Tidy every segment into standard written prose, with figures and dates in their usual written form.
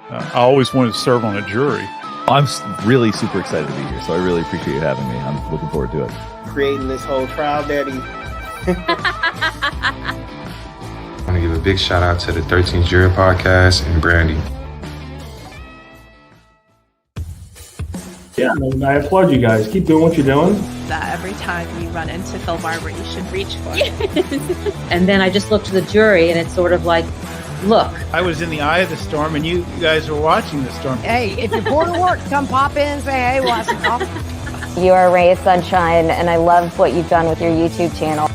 I always wanted to serve on a jury. I'm really super excited to be here, so I really appreciate you having me. I'm looking forward to it. Creating this whole trial, Daddy. I want to give a big shout out to the 13th Jury Podcast and Brandy. Yeah, I applaud you guys. Keep doing what you're doing. That every time you run into Phil Barber, you should reach for it. And then I just look to the jury, and it's sort of like, look. I was in the eye of the storm, and you guys were watching the storm. Hey, if you're bored of work, come pop in and say, hey, we'll have some coffee. You are a ray of sunshine, and I love what you've done with your YouTube channel.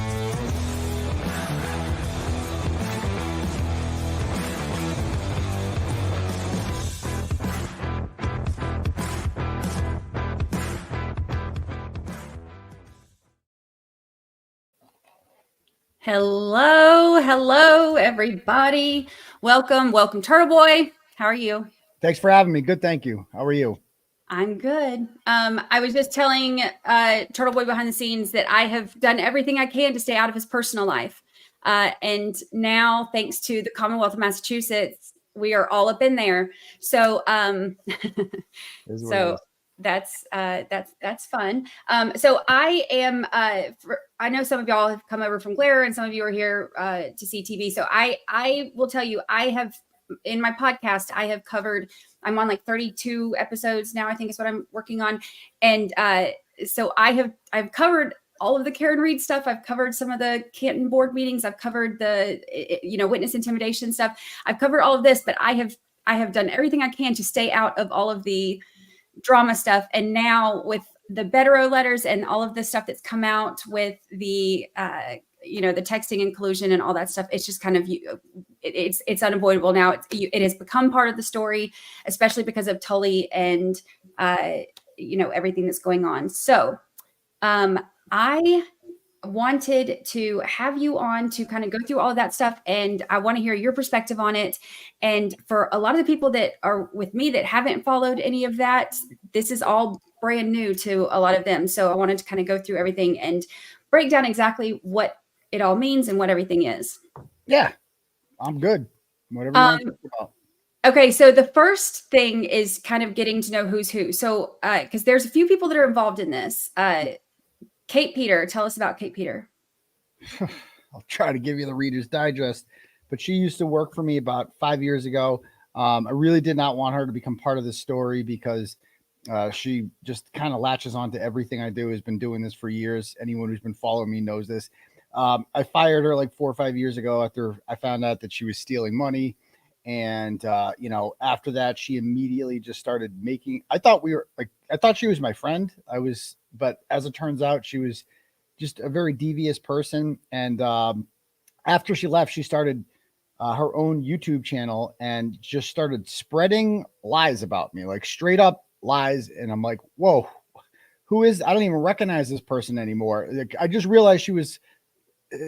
Hello, everybody. Welcome, Turtleboy. How are you? Thanks for having me. Good, thank you. How are you? I'm good. I was just telling Turtleboy behind the scenes that I have done everything I can to stay out of his personal life. And now, thanks to the Commonwealth of Massachusetts, we are all up in there. So, that's fun. So I am, I know some of y'all have come over from Glare and some of you are here to see TV. So I will tell you, I have, in my podcast, I have covered, I'm on like 32 episodes now, I think is what I'm working on. And so I've covered all of the Karen Reed stuff. I've covered some of the Canton board meetings. I've covered the, witness intimidation stuff. I've covered all of this, but I have done everything I can to stay out of all of the drama stuff. And now with the Bederow letters and all of the stuff that's come out with the, the texting and collusion and all that stuff, it's just kind of, it's unavoidable now. It has become part of the story, especially because of Tully and, everything that's going on. So I wanted to have you on to kind of go through all of that stuff. And I want to hear your perspective on it. And for a lot of the people that are with me that haven't followed any of that, this is all brand new to a lot of them. So I wanted to kind of go through everything and break down exactly what it all means and what everything is. Yeah, I'm good. Whatever you want to talk about. Okay, so the first thing is kind of getting to know who's who. So, because there's a few people that are involved in this. Kate Peter, tell us about Kate Peter. I'll try to give you the Reader's Digest, but she used to work for me about 5 years ago. I really did not want her to become part of the story because she just kind of latches on to everything I do, has been doing this for years. Anyone who's been following me knows this. I fired her like 4 or 5 years ago after I found out that she was stealing money. And, after that, she immediately just started making, I thought she was my friend. But as it turns out, she was just a very devious person. And after she left, she started her own YouTube channel and just started spreading lies about me, like straight up lies. And I'm like, whoa, I don't even recognize this person anymore. Like, I just realized she was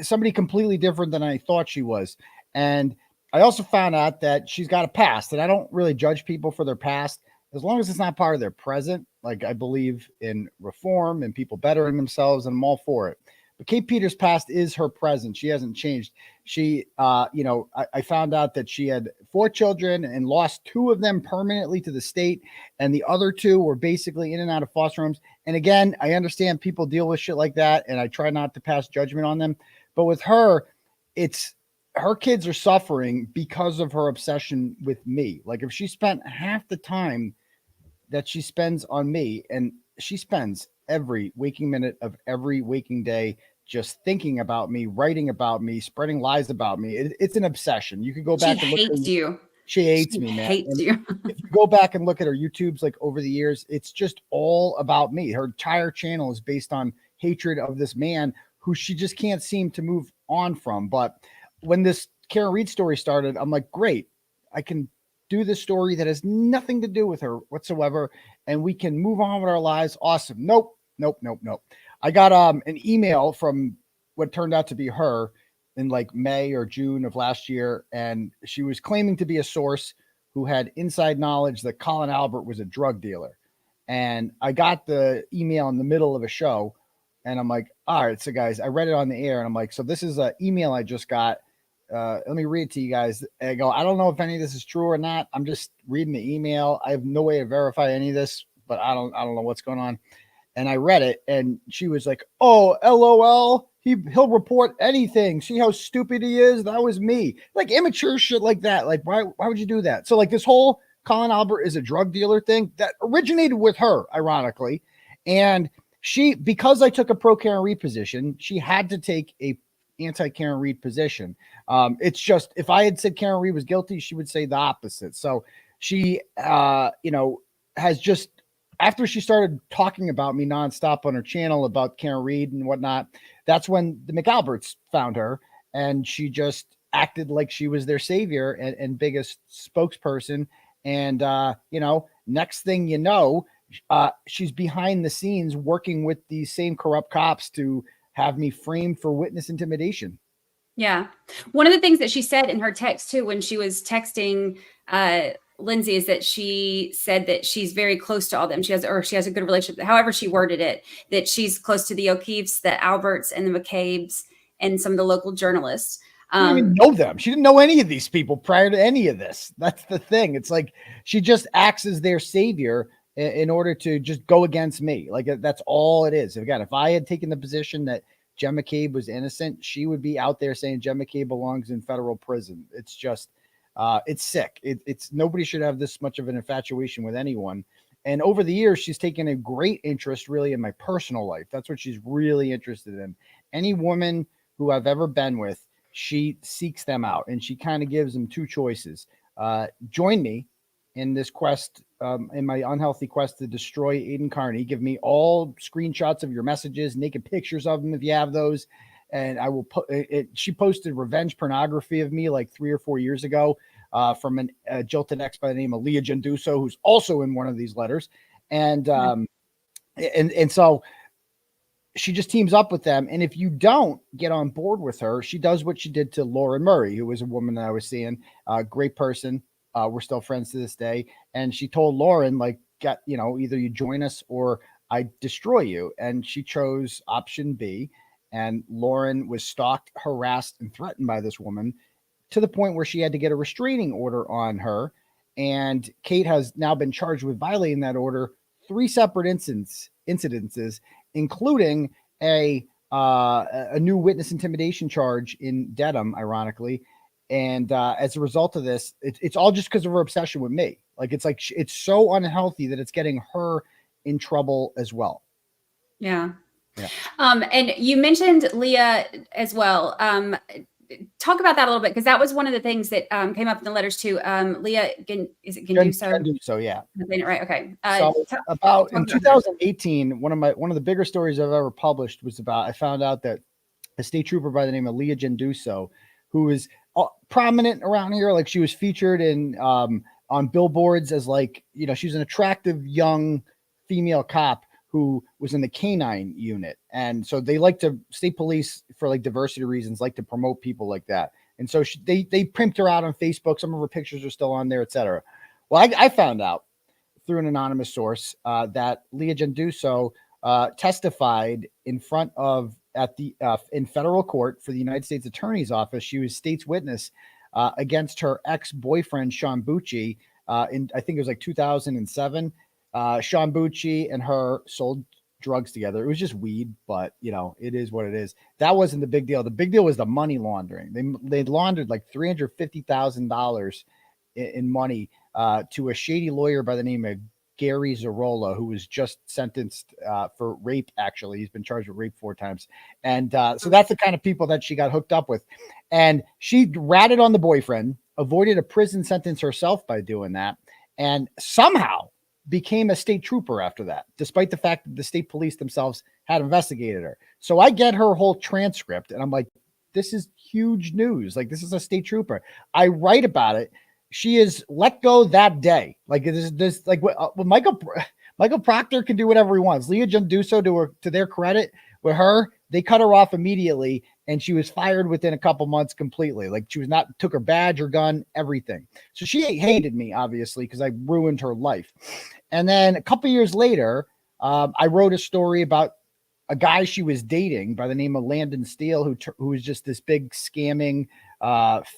somebody completely different than I thought she was. And I also found out that she's got a past, and I don't really judge people for their past as long as it's not part of their present. Like, I believe in reform and people bettering themselves, and I'm all for it. But Kate Peters' past is her present. She hasn't changed. She, I found out that she had 4 children and lost 2 of them permanently to the state, and the other 2 were basically in and out of foster homes. And again, I understand people deal with shit like that, and I try not to pass judgment on them. But with her, her kids are suffering because of her obsession with me. Like, if she spent half the time that she spends on me, and she spends every waking minute of every waking day just thinking about me, writing about me, spreading lies about me. It's an obsession. You could go back and look at you. She hates me, man. Hates you. If you go back and look at her YouTubes, like over the years, it's just all about me. Her entire channel is based on hatred of this man who she just can't seem to move on from. But when this Karen Reed story started, I'm like, great, I can do this story that has nothing to do with her whatsoever, and we can move on with our lives. Awesome. Nope. I got an email from what turned out to be her in like May or June of last year, and she was claiming to be a source who had inside knowledge that Colin Albert was a drug dealer. And I got the email in the middle of a show, and I'm like, all right, so guys, I read it on the air, and I'm like, so this is an email I just got let me read it to you guys. I go, I don't know if any of this is true or not. I'm just reading the email. I have no way to verify any of this, but I don't know what's going on. And I read it, and she was like, oh, LOL. He'll report anything. See how stupid he is? That was me. Like immature shit like that. Like, why would you do that? So like this whole Colin Albert is a drug dealer thing that originated with her, ironically. And she, because I took a pro Karen Reed position, she had to take a anti Karen Reed position. It's just, if I had said Karen Reed was guilty, she would say the opposite. So she, has just, after she started talking about me nonstop on her channel about Karen Reed and whatnot, that's when the McAlberts found her, and she just acted like she was their savior and biggest spokesperson. And, next thing you know, she's behind the scenes working with these same corrupt cops to have me framed for witness intimidation. Yeah. One of the things that she said in her text too, when she was texting Lindsey, is that she said that she's very close to all them. She has a good relationship. However she worded it, that she's close to the O'Keefes, the Alberts, and the McCabe's, and some of the local journalists. She didn't even know them. She didn't know any of these people prior to any of this. That's the thing. It's like she just acts as their savior in order to just go against me. Like that's all it is. Again, if I had taken the position that Jen McCabe was innocent, she would be out there saying Jen McCabe belongs in federal prison. It's just, it's sick. It's nobody should have this much of an infatuation with anyone. And over the years, she's taken a great interest really in my personal life. That's what she's really interested in. Any woman who I've ever been with, she seeks them out, and she kind of gives them two choices. Join me in this quest, in my unhealthy quest to destroy Aiden Carney. Give me all screenshots of your messages, naked pictures of them if you have those. And I will put it. She posted revenge pornography of me like 3 or 4 years ago from a jilted ex by the name of Leigha Genduso, who's also in one of these letters. And so she just teams up with them. And if you don't get on board with her, she does what she did to Lauren Murray, who was a woman that I was seeing, great person. We're still friends to this day. And she told Lauren, like, either you join us or I destroy you. And she chose option B. And Lauren was stalked, harassed, and threatened by this woman to the point where she had to get a restraining order on her. And Kate has now been charged with violating that order 3 separate incidences, including a new witness intimidation charge in Dedham, ironically. And as a result of this, it's all just because of her obsession with me. Like it's so unhealthy that it's getting her in trouble as well. Yeah. Yeah. And you mentioned Leigha as well. Talk about that a little bit, because that was one of the things that came up in the letters too. Leigha, is it Genduso? Genduso, yeah. I'm saying it right. Okay. So in 2018, one of the bigger stories I've ever published was about, I found out that a state trooper by the name of Leigha Genduso, who is prominent around here, like she was featured in on billboards as like, she's an attractive young female cop who was in the canine unit. And so they like to, state police for like diversity reasons, like to promote people like that. And so they pimped her out on Facebook. Some of her pictures are still on there, etc. Well, I found out through an anonymous source that Leigha Genduso testified in front of, in federal court for the United States Attorney's Office. She was state's witness against her ex-boyfriend, Sean Bucci, in, I think it was like 2007. Sean Bucci and her sold drugs together. It was just weed, but it is what it is. That wasn't the big deal. The big deal was the money laundering. They laundered like $350,000 in money to a shady lawyer by the name of Gary Zarola, who was just sentenced for rape. Actually, he's been charged with rape 4 times. And so that's the kind of people that she got hooked up with. And she ratted on the boyfriend, avoided a prison sentence herself by doing that, and somehow became a state trooper after that, despite the fact that the state police themselves had investigated her. So I get her whole transcript and I'm like, this is huge news. Like, this is a state trooper. I write about it. She is let go that day. Like, it is this, like what Michael Proctor can do whatever he wants. Leigha Genduso, to their credit, with her, they cut her off immediately, and she was fired within a couple months completely. Like, she was not, took her badge, her gun, everything. So she hated me, obviously, because I ruined her life. And then a couple years later, I wrote a story about a guy she was dating by the name of Landon Steele, who was just this big scamming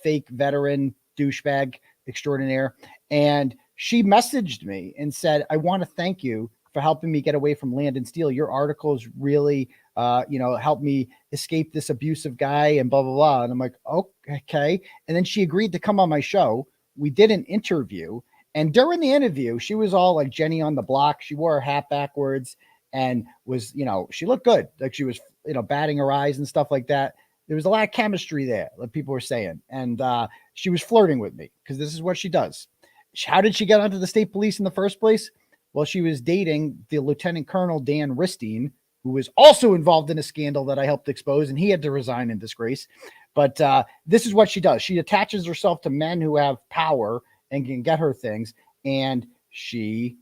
fake veteran douchebag extraordinaire. And she messaged me and said, I want to thank you for helping me get away from Land and Steel. Your articles really, helped me escape this abusive guy and blah, blah, blah. And I'm like, okay. And then she agreed to come on my show. We did an interview. And during the interview, she was all like Jenny on the block. She wore her hat backwards and was, she looked good. Like she was, batting her eyes and stuff like that. There was a lot of chemistry there, like people were saying. And she was flirting with me because this is what she does. How did she get onto the state police in the first place? Well, she was dating the Lieutenant Colonel Dan Ristine, who was also involved in a scandal that I helped expose, and he had to resign in disgrace. But this is what she does. She attaches herself to men who have power and can get her things, and she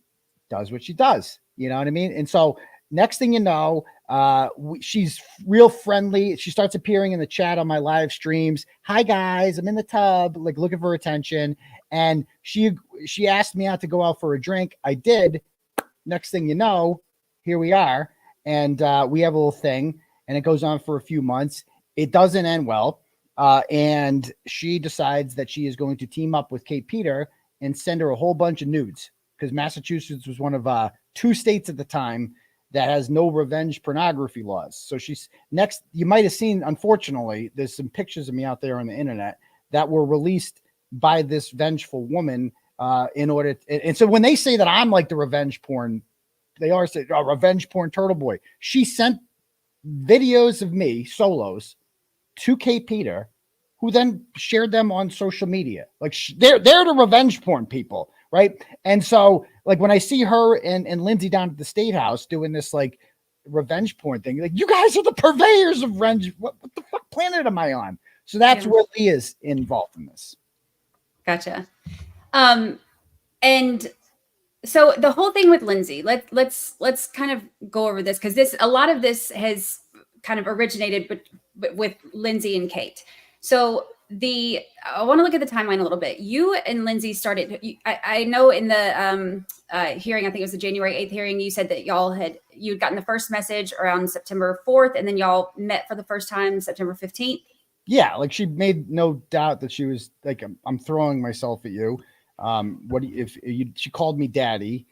does what she does. You know what I mean? And so next thing you know, she's real friendly. She starts appearing in the chat on my live streams. Hi guys, I'm in the tub, like looking for attention. And she asked me out to go out for a drink. I did. Next thing you know, here we are. And we have a little thing, and it goes on for a few months. It doesn't end well. And she decides that she is going to team up with Kate Peter and send her a whole bunch of nudes, because Massachusetts was one of 2 states at the time that has no revenge pornography laws. So she's next. You might have seen, unfortunately, there's some pictures of me out there on the internet that were released by this vengeful woman in order. And so when they say that I'm like the revenge porn, they are saying, oh, revenge porn Turtleboy. She sent videos of me solos to Kate Peter, who then shared them on social media. Like they're the revenge porn people. Right. And so like when I see her and Lindsey down at the State House doing this like revenge porn thing, like you guys are the purveyors of revenge. What the fuck planet am I on? So that's where Leigha's involved in this. Gotcha. And so the whole thing with Lindsey, let's kind of go over this, because a lot of this has kind of originated but with Lindsey and Kate. So I want to look at the timeline a little bit. You and Lindsey started, I know in the hearing, I think it was the January 8th hearing, you said that you'd gotten the first message around September 4th, and then y'all met for the first time September 15th. Yeah, like she made no doubt that she was like, I'm throwing myself at you. She called me daddy.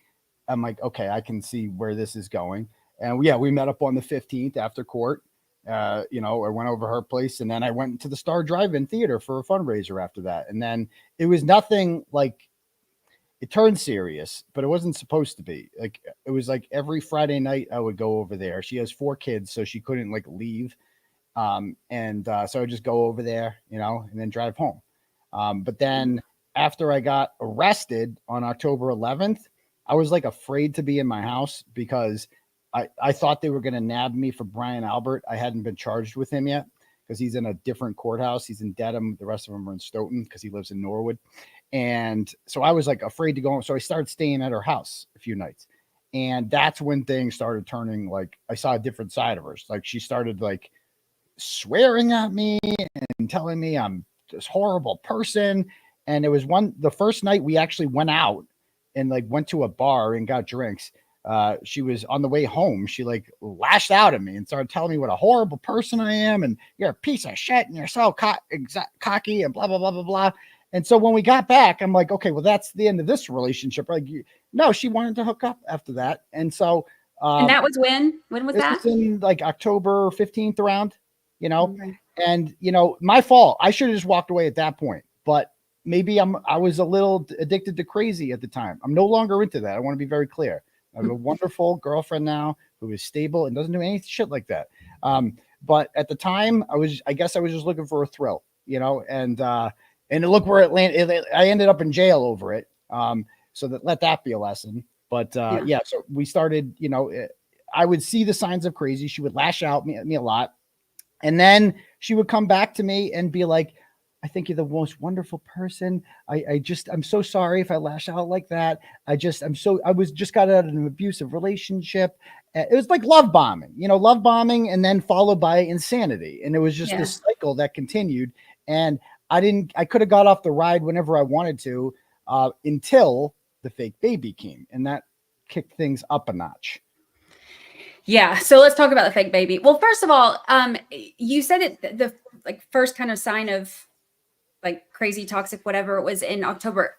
I'm like, okay, I can see where this is going. And we met up on the 15th after court. I went over her place, and then I went to the Star Drive-In Theater for a fundraiser after that. And then it was nothing like, it turned serious, but it wasn't supposed to be. Like, it was like every Friday night I would go over there. She has 4 kids, so she couldn't like leave. So I would just go over there, and then drive home. But then after I got arrested on October 11th, I was like afraid to be in my house because I thought they were going to nab me for Brian Albert. I hadn't been charged with him yet because he's in a different courthouse. He's in Dedham. The rest of them are in Stoughton because he lives in Norwood. And so I was like afraid to go. So I started staying at her house a few nights. And that's when things started turning. Like I saw a different side of her. Like she started like swearing at me and telling me I'm this horrible person. And it was the first night we actually went out and like went to a bar and got drinks. She was on the way home. She like lashed out at me and started telling me what a horrible person I am. And you're a piece of shit and you're so cocky and blah, blah, blah, blah, blah. And so when we got back, I'm like, okay, well, that's the end of this relationship. Like, no, she wanted to hook up after that. And so, and that was when was that? Was in like October 15th around, okay. And, my fault. I should have just walked away at that point, but maybe I was a little addicted to crazy at the time. I'm no longer into that. I want to be very clear. I have a wonderful girlfriend now who is stable and doesn't do any shit like that. But at the time I guess I was just looking for a thrill, and look where it landed. I ended up in jail over it. So let that be a lesson. But so we started, I would see the signs of crazy. She would lash out at me a lot. And then she would come back to me and be like, I think you're the most wonderful person. I'm so sorry if I lash out like that. I just got out of an abusive relationship. It was like love bombing, and then followed by insanity. And it was just this cycle that continued. And I could have got off the ride whenever I wanted to, until the fake baby came, and that kicked things up a notch. Yeah. So let's talk about the fake baby. Well, first of all, you said it, the like first kind of sign of like crazy toxic, whatever it was in October.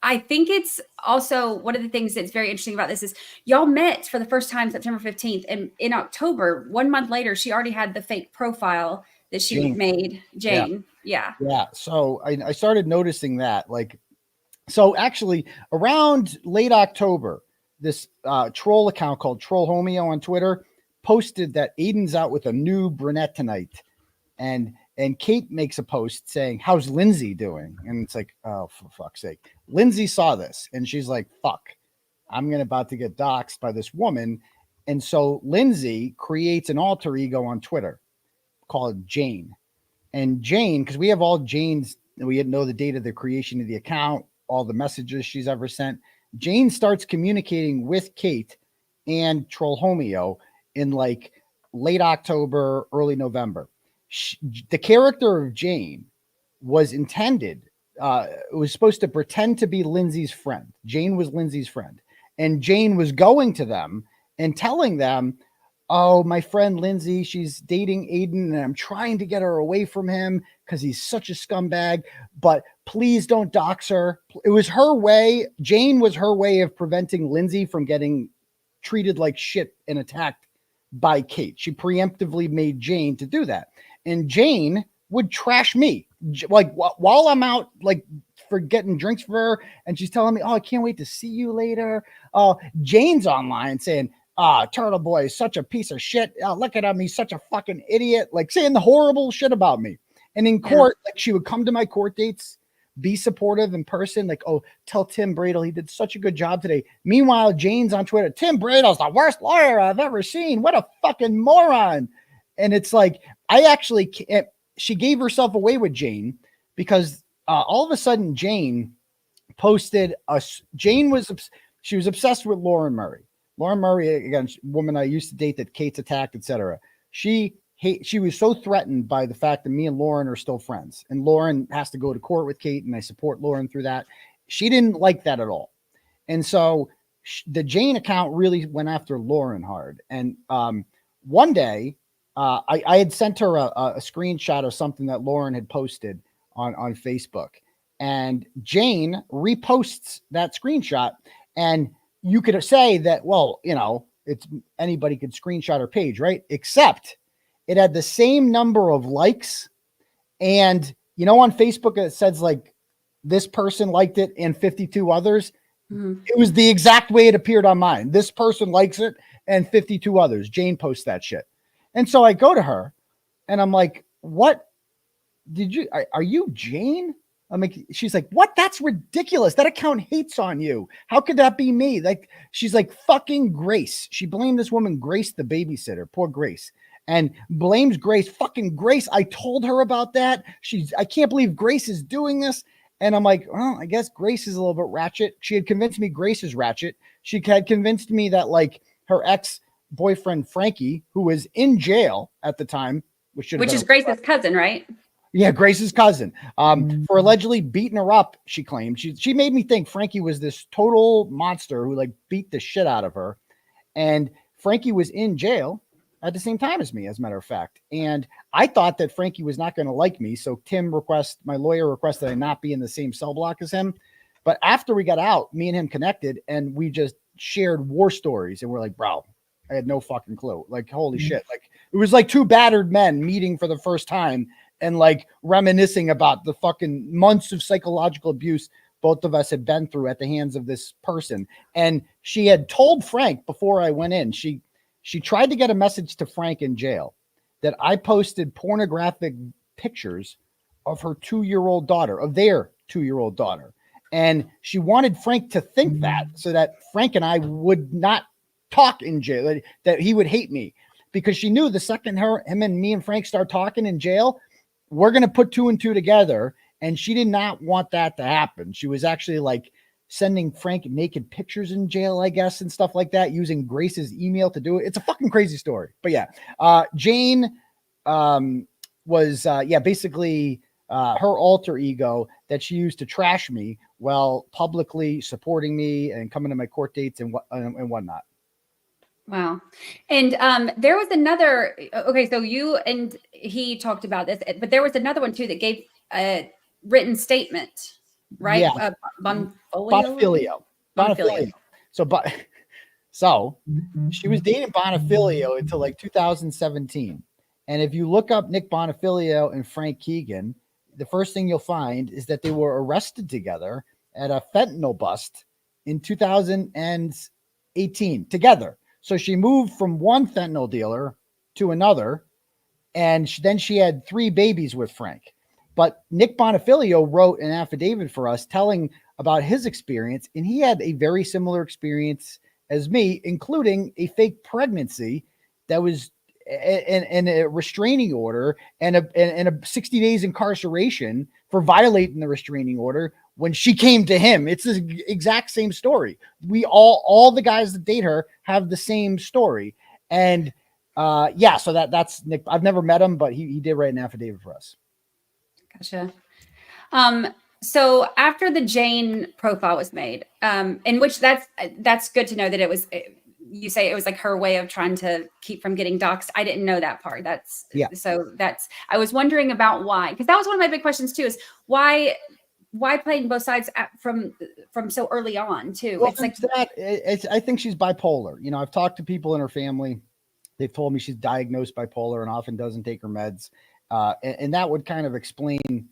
I think it's also one of the things that's very interesting about this is y'all met for the first time September 15th. And in October, 1 month later, she already had the fake profile that she made, Jane. Yeah. So I started noticing that, like, so actually around late October, this troll account called Troll Homeo on Twitter posted that Aiden's out with a new brunette tonight. And Kate makes a post saying, "How's Lindsey doing?" And it's like, oh, for fuck's sake. Lindsey saw this and she's like, fuck, I'm about to get doxxed by this woman. And so Lindsey creates an alter ego on Twitter called Jane. And Jane, because we have all Jane's, we know the date of the creation of the account, all the messages she's ever sent. Jane starts communicating with Kate and Troll Homeo in like late October, early November. The character of Jane was intended, it was supposed to pretend to be Lindsey's friend. Jane was Lindsey's friend. And Jane was going to them and telling them, oh, my friend Lindsey, she's dating Aiden and I'm trying to get her away from him because he's such a scumbag, but please don't dox her. It was her way. Jane was her way of preventing Lindsey from getting treated like shit and attacked by Kate. She preemptively made Jane to do that. And Jane would trash me like while I'm out, like for getting drinks for her. And she's telling me, oh, I can't wait to see you later. Jane's online saying, Turtleboy is such a piece of shit. Look at him. He's such a fucking idiot. Like saying the horrible shit about me. And in court, like she would come to my court dates, be supportive in person. Like, oh, tell Tim Bradl he did such a good job today. Meanwhile, Jane's on Twitter. Tim Bradl's the worst lawyer I've ever seen. What a fucking moron. And it's like, she gave herself away with Jane because all of a sudden Jane posted she was obsessed with Lauren Murray. Lauren Murray, again, woman I used to date that Kate's attacked, etc. She was so threatened by the fact that me and Lauren are still friends, and Lauren has to go to court with Kate, and I support Lauren through that. She didn't like that at all, and so the Jane account really went after Lauren hard. And one day, I had sent her a screenshot of something that Lauren had posted on Facebook, and Jane reposts that screenshot. And you could say that, well, you know, it's anybody could screenshot her page, right? Except it had the same number of likes. And, you know, on Facebook, it says like this person liked it and 52 others. Mm-hmm. It was the exact way it appeared on mine. This person likes it and 52 others. Jane posts that shit. And so I go to her and I'm like, what are you Jane? I'm like, she's like, what? That's ridiculous. That account hates on you. How could that be me? Like, she's like, fucking Grace. She blamed this woman, Grace, the babysitter, poor Grace, and blames Grace. Fucking Grace. I told her about that. I can't believe Grace is doing this. And I'm like, well, I guess Grace is a little bit ratchet. She had convinced me Grace is ratchet. She had convinced me that like her ex-boyfriend, Frankie, who was in jail at the time, which is Grace's cousin, right? Yeah, Grace's cousin, for allegedly beating her up. She claimed she made me think Frankie was this total monster who like beat the shit out of her. And Frankie was in jail at the same time as me, as a matter of fact. And I thought that Frankie was not going to like me. So my lawyer requested I not be in the same cell block as him. But after we got out, me and him connected and we just shared war stories. And we're like, bro, I had no fucking clue. Like, holy shit. Like, it was like two battered men meeting for the first time and like reminiscing about the fucking months of psychological abuse both of us had been through at the hands of this person. And she had told Frank before I went in, she tried to get a message to Frank in jail that I posted pornographic pictures of her 2-year-old daughter, of their 2-year-old daughter. And she wanted Frank to think that so that Frank and I would not talk in jail, that he would hate me, because she knew the second him and me and Frank start talking in jail, we're going to put 2 and 2 together. And she did not want that to happen. She was actually like sending Frank naked pictures in jail, I guess, and stuff like that, using Grace's email to do it. It's a fucking crazy story. But yeah, Jane was basically her alter ego that she used to trash me while publicly supporting me and coming to my court dates and whatnot. Wow. And there was another, okay, so you and he talked about this, but there was another one too that gave written statement, right? Yeah. Bonofilio. Bonofilio. So she was dating Bonofilio until like 2017. And if you look up Nick Bonofilio and Frank Keegan, the first thing you'll find is that they were arrested together at a fentanyl bust in 2018 together. So she moved from one fentanyl dealer to another, and then she had 3 babies with Frank. But Nick Bonofilio wrote an affidavit for us telling about his experience, and he had a very similar experience as me, including a fake pregnancy that was and a restraining order and a 60 days incarceration for violating the restraining order when she came to him. It's the exact same story. We all the guys that date her have the same story. And so that's Nick. I've never met him, but he did write an affidavit for us. Gotcha. So after the Jane profile was made, in which that's good to know that you say it was like her way of trying to keep from getting doxxed. I didn't know that part. I was wondering about why, because that was one of my big questions too, is why playing both sides from so early on too. Well, I think she's bipolar. You know, I've talked to people in her family. They've told me she's diagnosed bipolar and often doesn't take her meds. And that would kind of explain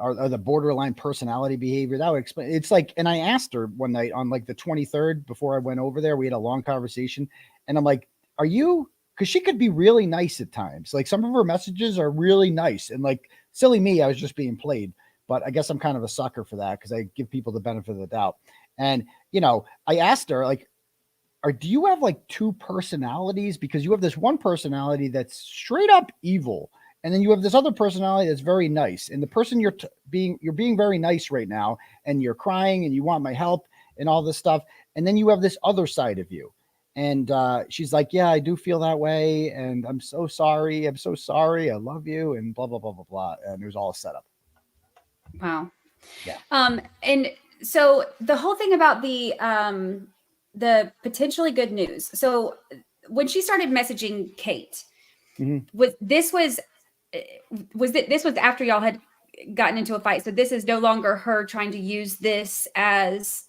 or the borderline personality behavior. That would explain. It's like, and I asked her one night on like the 23rd before I went over there, we had a long conversation, and I'm like, are you, because she could be really nice at times. Like some of her messages are really nice, and like silly me, I was just being played, but I guess I'm kind of a sucker for that because I give people the benefit of the doubt. And, you know, I asked her like, do you have like 2 personalities? Because you have this one personality that's straight up evil, and then you have this other personality that's very nice. And the person you're being very nice right now, and you're crying and you want my help and all this stuff. And then you have this other side of you. And she's like, yeah, I do feel that way. And I'm so sorry. I'm so sorry. I love you. And blah, blah, blah, blah, blah. And it was all set up. Wow. Yeah. And so the whole thing about the potentially good news. So when she started messaging Kate, this was after y'all had gotten into a fight. So this is no longer her trying to use this as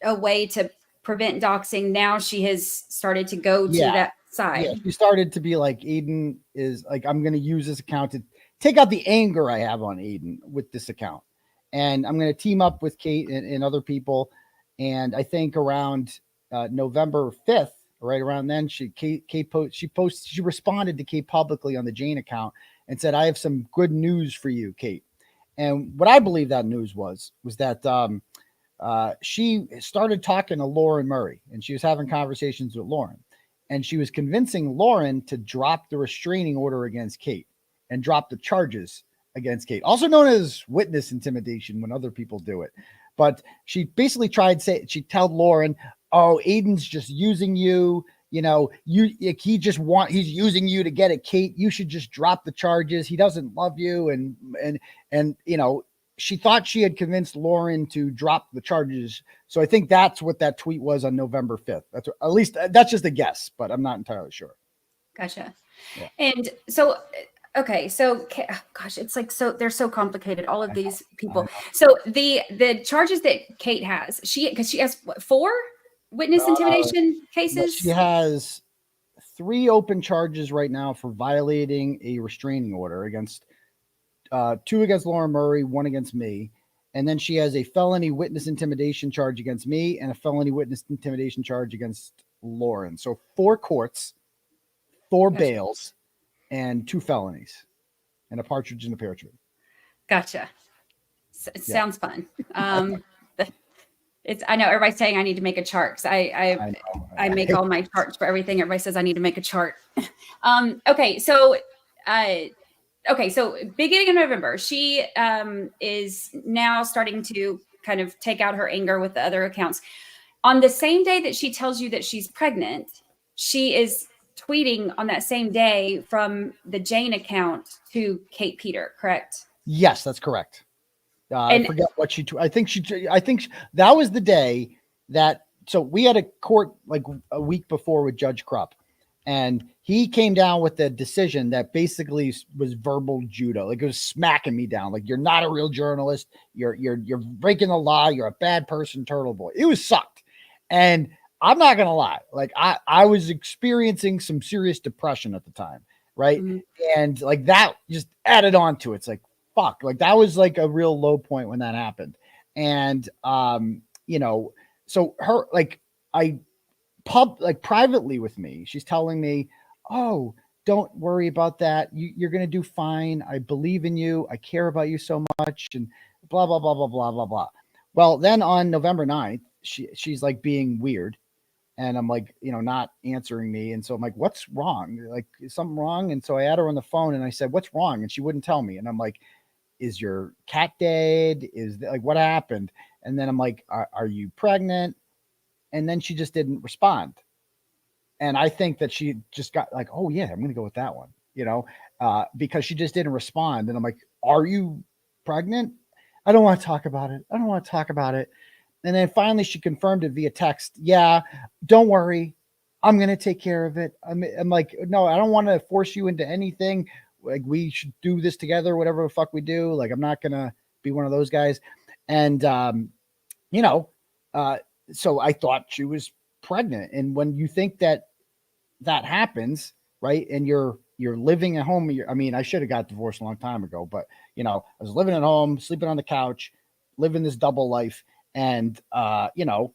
a way to prevent doxing. Now she has started to go to that side. Yeah, she started to be like, Aiden is like, I'm going to use this account to take out the anger I have on Aiden with this account. And I'm going to team up with Kate and other people. And I think around November 5th, right around then, she responded to Kate publicly on the Jane account and said, I have some good news for you, Kate. And what I believe that news was that she started talking to Lauren Murray, and she was having conversations with Lauren, and she was convincing Lauren to drop the restraining order against Kate and drop the charges against Kate, also known as witness intimidation when other people do it. But she basically she told Lauren, oh, Aiden's just using you. You know, he's using you to get at Kate. You should just drop the charges. He doesn't love you. And, you know, she thought she had convinced Lauren to drop the charges. So I think that's what that tweet was on November 5th. At least that's just a guess, but I'm not entirely sure. Gotcha. Yeah. And so, okay. So gosh, it's like, so they're so complicated. All of these people. So the charges that Kate has, because she has 4 witness intimidation cases. She has 3 open charges right now for violating a restraining order against 2 against Lauren Murray, 1 against me. And then she has a felony witness intimidation charge against me and a felony witness intimidation charge against Lauren. So 4 courts, 4 bails, and 2 felonies, and a partridge in a pear tree. Gotcha. Sounds fun. I know everybody's saying I need to make a chart because I make all my charts for everything. Everybody says I need to make a chart. Okay. So beginning of November, she is now starting to kind of take out her anger with the other accounts. On the same day that she tells you that she's pregnant, she is tweeting on that same day from the Jane account to Kate Peter, correct? Yes, that's correct. I forget what I think that was the day that, so we had a court like a week before with Judge Krupp, And he came down with a decision that basically was verbal judo. Like, it was smacking me down. Like, you're not a real journalist. You're breaking the law. You're a bad person, Turtleboy. It was sucked. And I'm not going to lie. Like, I was experiencing some serious depression at the time. Right. Mhm. And like that just added on to it. It's like, fuck, like that was like a real low point when that happened. And, you know, so her, like privately with me, she's telling me, oh, don't worry about that. You're going to do fine. I believe in you. I care about you so much, and blah, blah, blah, blah, blah, blah, blah. Well, then on November 9th, she's like being weird. And I'm like, you know, not answering me. And so I'm like, what's wrong? Like, is something wrong? And so I had her on the phone and I said, what's wrong? And she wouldn't tell me. And I'm like, is your cat dead? Like, what happened? And then I'm like, are you pregnant? And then she just didn't respond. And I think that she just got like, oh yeah, I'm going to go with that one, you know, because she just didn't respond. And I'm like, are you pregnant? I don't want to talk about it. I don't want to talk about it. And then finally she confirmed it via text. Yeah, don't worry. I'm going to take care of it. I'm like, no, I don't want to force you into anything. Like, we should do this together, whatever the fuck we do. Like, I'm not going to be one of those guys. And, you know, so I thought she was pregnant. And when you think that happens, right, and you're living at home, I mean, I should have got divorced a long time ago, but, you know, I was living at home, sleeping on the couch, living this double life. And, you know,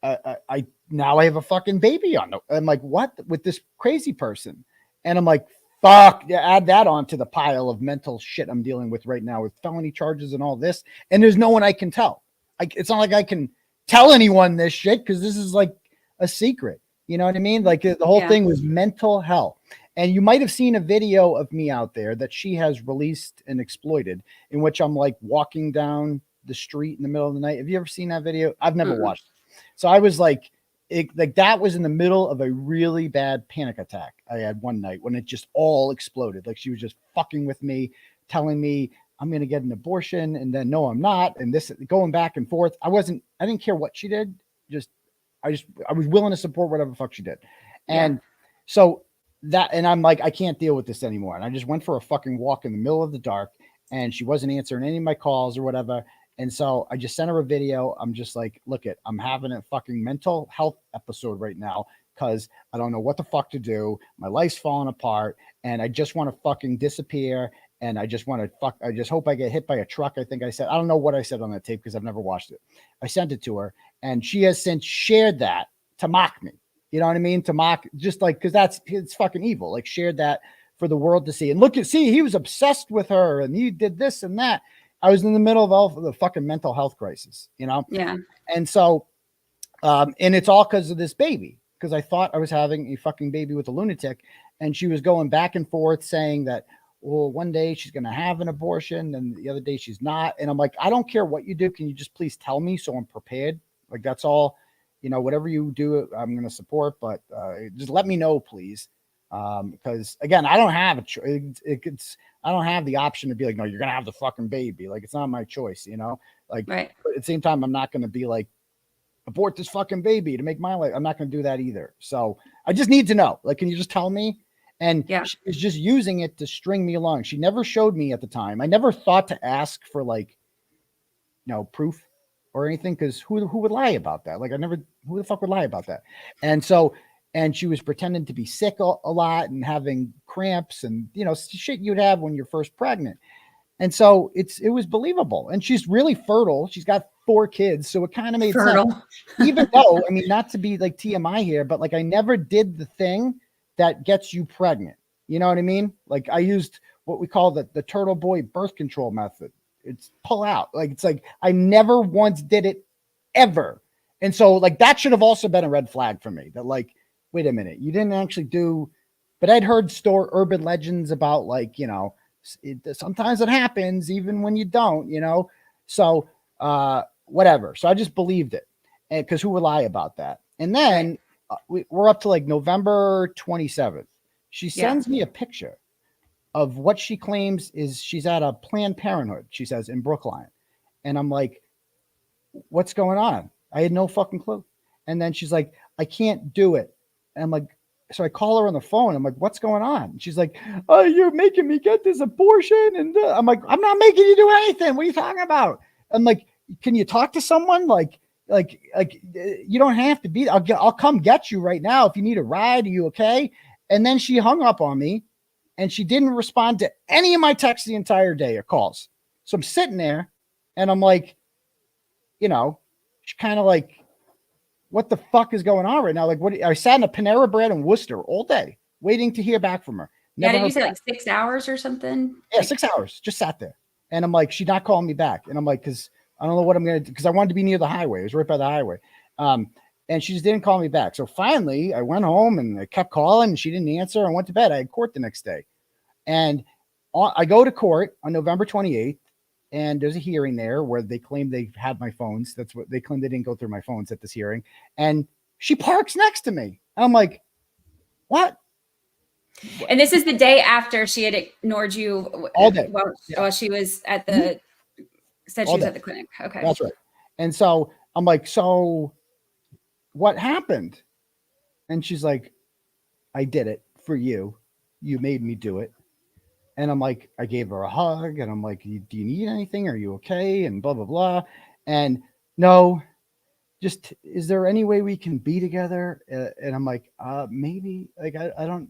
I now I have a fucking baby on. I'm like, what, with this crazy person? And I'm like, fuck, yeah, add that on to the pile of mental shit I'm dealing with right now with felony charges and all this. And there's no one I can tell. It's not like I can tell anyone this shit because this is like a secret. You know what I mean? Like, the whole thing was mental hell. And you might have seen a video of me out there that she has released and exploited, in which I'm like walking down the street in the middle of the night. Have you ever seen that video? I've never watched it. So I was like, that was in the middle of a really bad panic attack I had one night when it just all exploded. Like, she was just fucking with me, telling me I'm going to get an abortion. And then, no, I'm not. And this going back and forth. I didn't care what she did. I was willing to support whatever the fuck she did. And so and I'm like, I can't deal with this anymore. And I just went for a fucking walk in the middle of the dark, and she wasn't answering any of my calls or whatever. And so I just sent her a video. I'm just like, look I'm having a fucking mental health episode right now because I don't know what the fuck to do. My life's falling apart and I just want to fucking disappear. And I just want to I just hope I get hit by a truck. I think I said, I don't know what I said on that tape because I've never watched it. I sent it to her and she has since shared that to mock me. You know what I mean? To mock, just like, because it's fucking evil. Like, shared that for the world to see. And see, he was obsessed with her and he did this and that. I was in the middle of all the fucking mental health crisis, you know? Yeah. And so, and it's all because of this baby, because I thought I was having a fucking baby with a lunatic. And she was going back and forth saying that, well, one day she's going to have an abortion and the other day she's not. And I'm like, I don't care what you do. Can you just please tell me so I'm prepared? Like, that's all, you know, whatever you do, I'm going to support, but just let me know, please. Because again, I don't have I don't have the option to be like, no, you're going to have the fucking baby. Like, it's not my choice, you know, like, right. But at the same time, I'm not going to be like, abort this fucking baby to make my life. I'm not going to do that either. So I just need to know, like, can you just tell me? And she was just using it to string me along. She never showed me at the time. I never thought to ask for, like, you know, proof or anything. Cause who would lie about that? Like, who the fuck would lie about that? And so, and she was pretending to be sick a lot and having cramps and, you know, shit you'd have when you're first pregnant. And so it was believable. And she's really fertile. She's got 4 kids. So it kind of made sense. Even though, I mean, not to be like TMI here, but like, I never did the thing that gets you pregnant. You know what I mean? Like, I used what we call the Turtleboy birth control method. It's pull out. Like, it's like, I never once did it ever. And so, like, that should have also been a red flag for me, that, like, wait a minute, you didn't actually do, but I'd heard urban legends about, like, you know, sometimes it happens even when you don't, you know? So, whatever. So I just believed it. And because who would lie about that? And then we're up to like November 27th. She sends me a picture of what she claims is she's at a Planned Parenthood, she says, in Brookline. And I'm like, what's going on? I had no fucking clue. And then she's like, I can't do it. And I'm like, so I call her on the phone. I'm like, what's going on? And she's like, oh, you're making me get this abortion. And I'm like, I'm not making you do anything. What are you talking about? I'm like, can you talk to someone? Like you don't have to be, I'll come get you right now. If you need a ride, are you okay? And then she hung up on me and she didn't respond to any of my texts the entire day or calls. So I'm sitting there and I'm like, you know, she's kind of like, what the fuck is going on right now? Like, what? I sat in a Panera Bread in Worcester all day waiting to hear back from her. Yeah, did you say like 6 hours or something? Yeah, 6 hours. Just sat there. And I'm like, she's not calling me back. And I'm like, because I don't know what I'm going to do, because I wanted to be near the highway. It was right by the highway. And she just didn't call me back. So finally, I went home and I kept calling and she didn't answer. I went to bed. I had court the next day. And I go to court on November 28th. And there's a hearing there where they claim they had my phones. That's what they claim. They didn't go through my phones at this hearing. And she parks next to me. And I'm like, what? And this is the day after she had ignored you all day while she was at the, said she was at the clinic. Okay. That's right. And so I'm like, so what happened? And she's like, I did it for you. You made me do it. And I'm like, I gave her a hug and I'm like, do you need anything? Are you okay? And blah, blah, blah. And no, just, is there any way we can be together? And I'm like, maybe, like, I don't,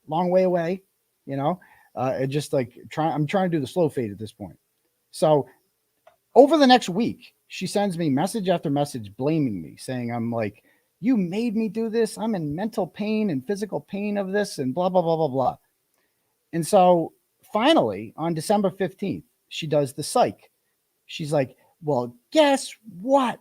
long way away, you know, it just like I'm trying to do the slow fade at this point. So over the next week, she sends me message after message blaming me, saying, I'm like, you made me do this. I'm in mental pain and physical pain of this and blah, blah, blah, blah, blah. And so finally on December 15th, she does the psych. She's like, well, guess what?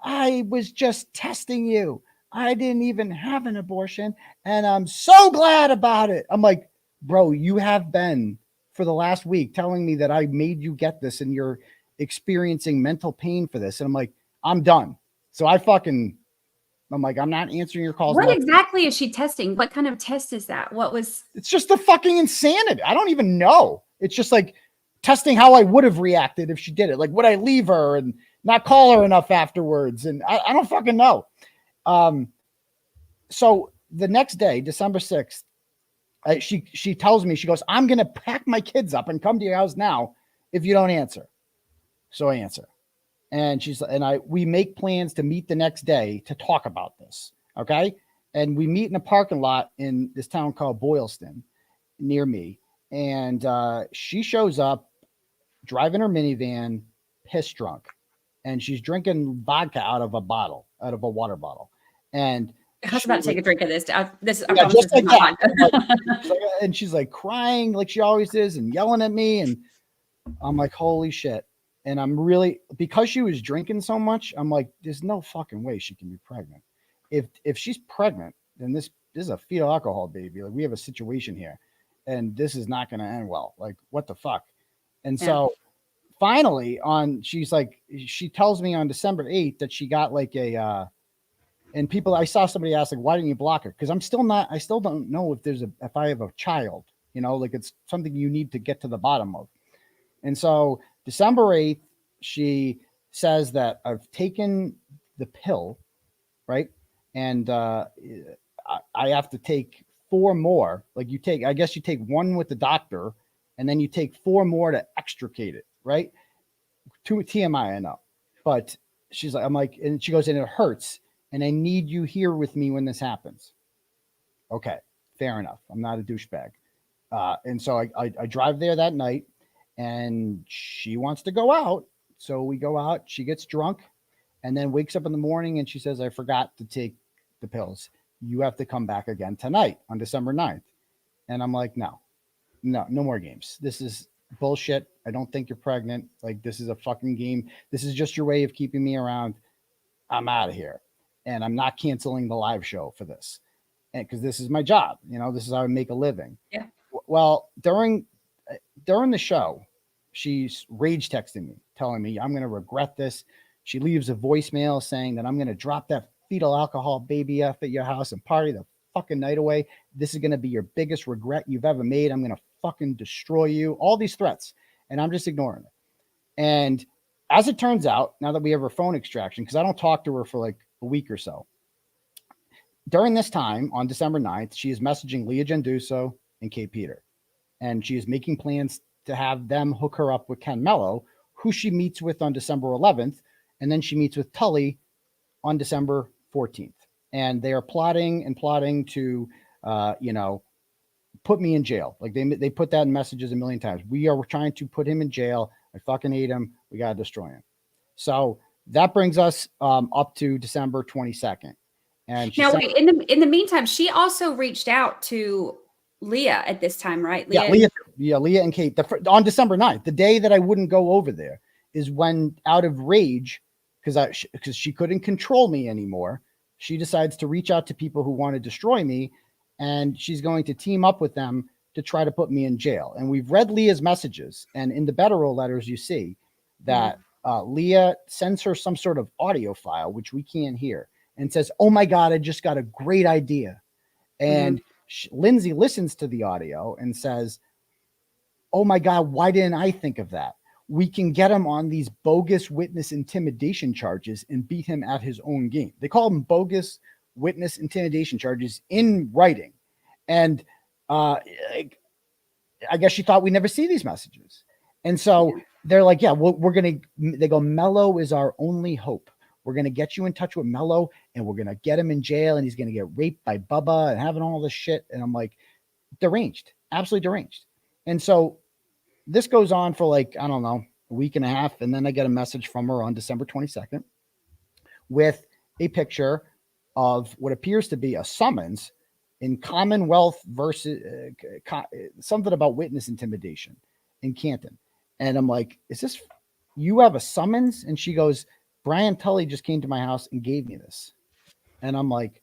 I was just testing you. I didn't even have an abortion and I'm so glad about it. I'm like, bro, you have been for the last week telling me that I made you get this and you're experiencing mental pain for this. And I'm like, I'm done. So I'm like, I'm not answering your calls. What exactly is she testing? What kind of test is that? It's just the fucking insanity. I don't even know. It's just like testing how I would have reacted if she did it. Like, would I leave her and not call her enough afterwards? And I don't fucking know. So the next day, December 6th, she tells me, she goes, I'm going to pack my kids up and come to your house now if you don't answer. So I answer. And we make plans to meet the next day to talk about this. Okay. And we meet in a parking lot in this town called Boylston near me. And she shows up driving her minivan, pissed drunk. And she's drinking vodka out of a water bottle. And I was about to take a drink of this. Just like that. And she's like crying like she always is and yelling at me. And I'm like, holy shit. And I'm really, because she was drinking so much, I'm like, there's no fucking way she can be pregnant. If she's pregnant, then this is a fetal alcohol baby. Like, we have a situation here and this is not going to end well. Like, what the fuck? And so finally she tells me on December 8th that she got like and I saw somebody ask, like, why didn't you block her? Cause I still don't know if I have a child, you know, like it's something you need to get to the bottom of. And so December 8th, she says that I've taken the pill, right? And I have to take 4 more. Like I guess you take 1 with the doctor and then you take 4 more to extricate it, right? To TMI, I know. But she's like, I'm like, and she goes, and it hurts. And I need you here with me when this happens. Okay, fair enough. I'm not a douchebag. And so I drive there that night. And she wants to go out. So we go out, she gets drunk and then wakes up in the morning and she says, I forgot to take the pills. You have to come back again tonight on December 9th. And I'm like, no more games. This is bullshit. I don't think you're pregnant. Like, this is a fucking game. This is just your way of keeping me around. I'm out of here. And I'm not canceling the live show for this. And because this is my job, you know, this is how I make a living. Yeah. Well, during the show, she's rage texting me, telling me I'm going to regret this. She leaves a voicemail saying that I'm going to drop that fetal alcohol baby up at your house and party the fucking night away. This is going to be your biggest regret you've ever made. I'm going to fucking destroy you. All these threats. And I'm just ignoring it. And as it turns out, now that we have her phone extraction, because I don't talk to her for like a week or so, during this time on December 9th, she is messaging Leigha Genduso and Kate Peter, and she is making plans to have them hook her up with Ken Mello, who she meets with on December 11th, and then she meets with Tully on December 14th. And they are plotting to, put me in jail. Like they put that in messages a million times. We are trying to put him in jail. I fucking hate him. We got to destroy him. So that brings us up to December 22nd. And now, wait, in the meantime, she also reached out to Leigha at this time, right? Leigha and Kate. On December 9th, the day that I wouldn't go over there, is when, out of rage, because she couldn't control me anymore, she decides to reach out to people who want to destroy me, and she's going to team up with them to try to put me in jail. And we've read Leah's messages, and in the Bederow letters, you see that Leigha sends her some sort of audio file, which we can't hear, and says, "Oh my God, I just got a great idea." And Lindsey listens to the audio and says, "Oh my God, why didn't I think of that? We can get him on these bogus witness intimidation charges and beat him at his own game." They call them bogus witness intimidation charges in writing. And I guess she thought we never see these messages. And so they're like, yeah, they go, "Mello is our only hope. We're going to get you in touch with Mello, and we're going to get him in jail, and he's going to get raped by Bubba and having all this shit." And I'm like, deranged, absolutely deranged. And so this goes on for like, I don't know, a week and a half. And then I get a message from her on December 22nd with a picture of what appears to be a summons in Commonwealth versus something about witness intimidation in Canton. And I'm like, "Is this, you have a summons?" And she goes, "Brian Tully just came to my house and gave me this." And I'm like,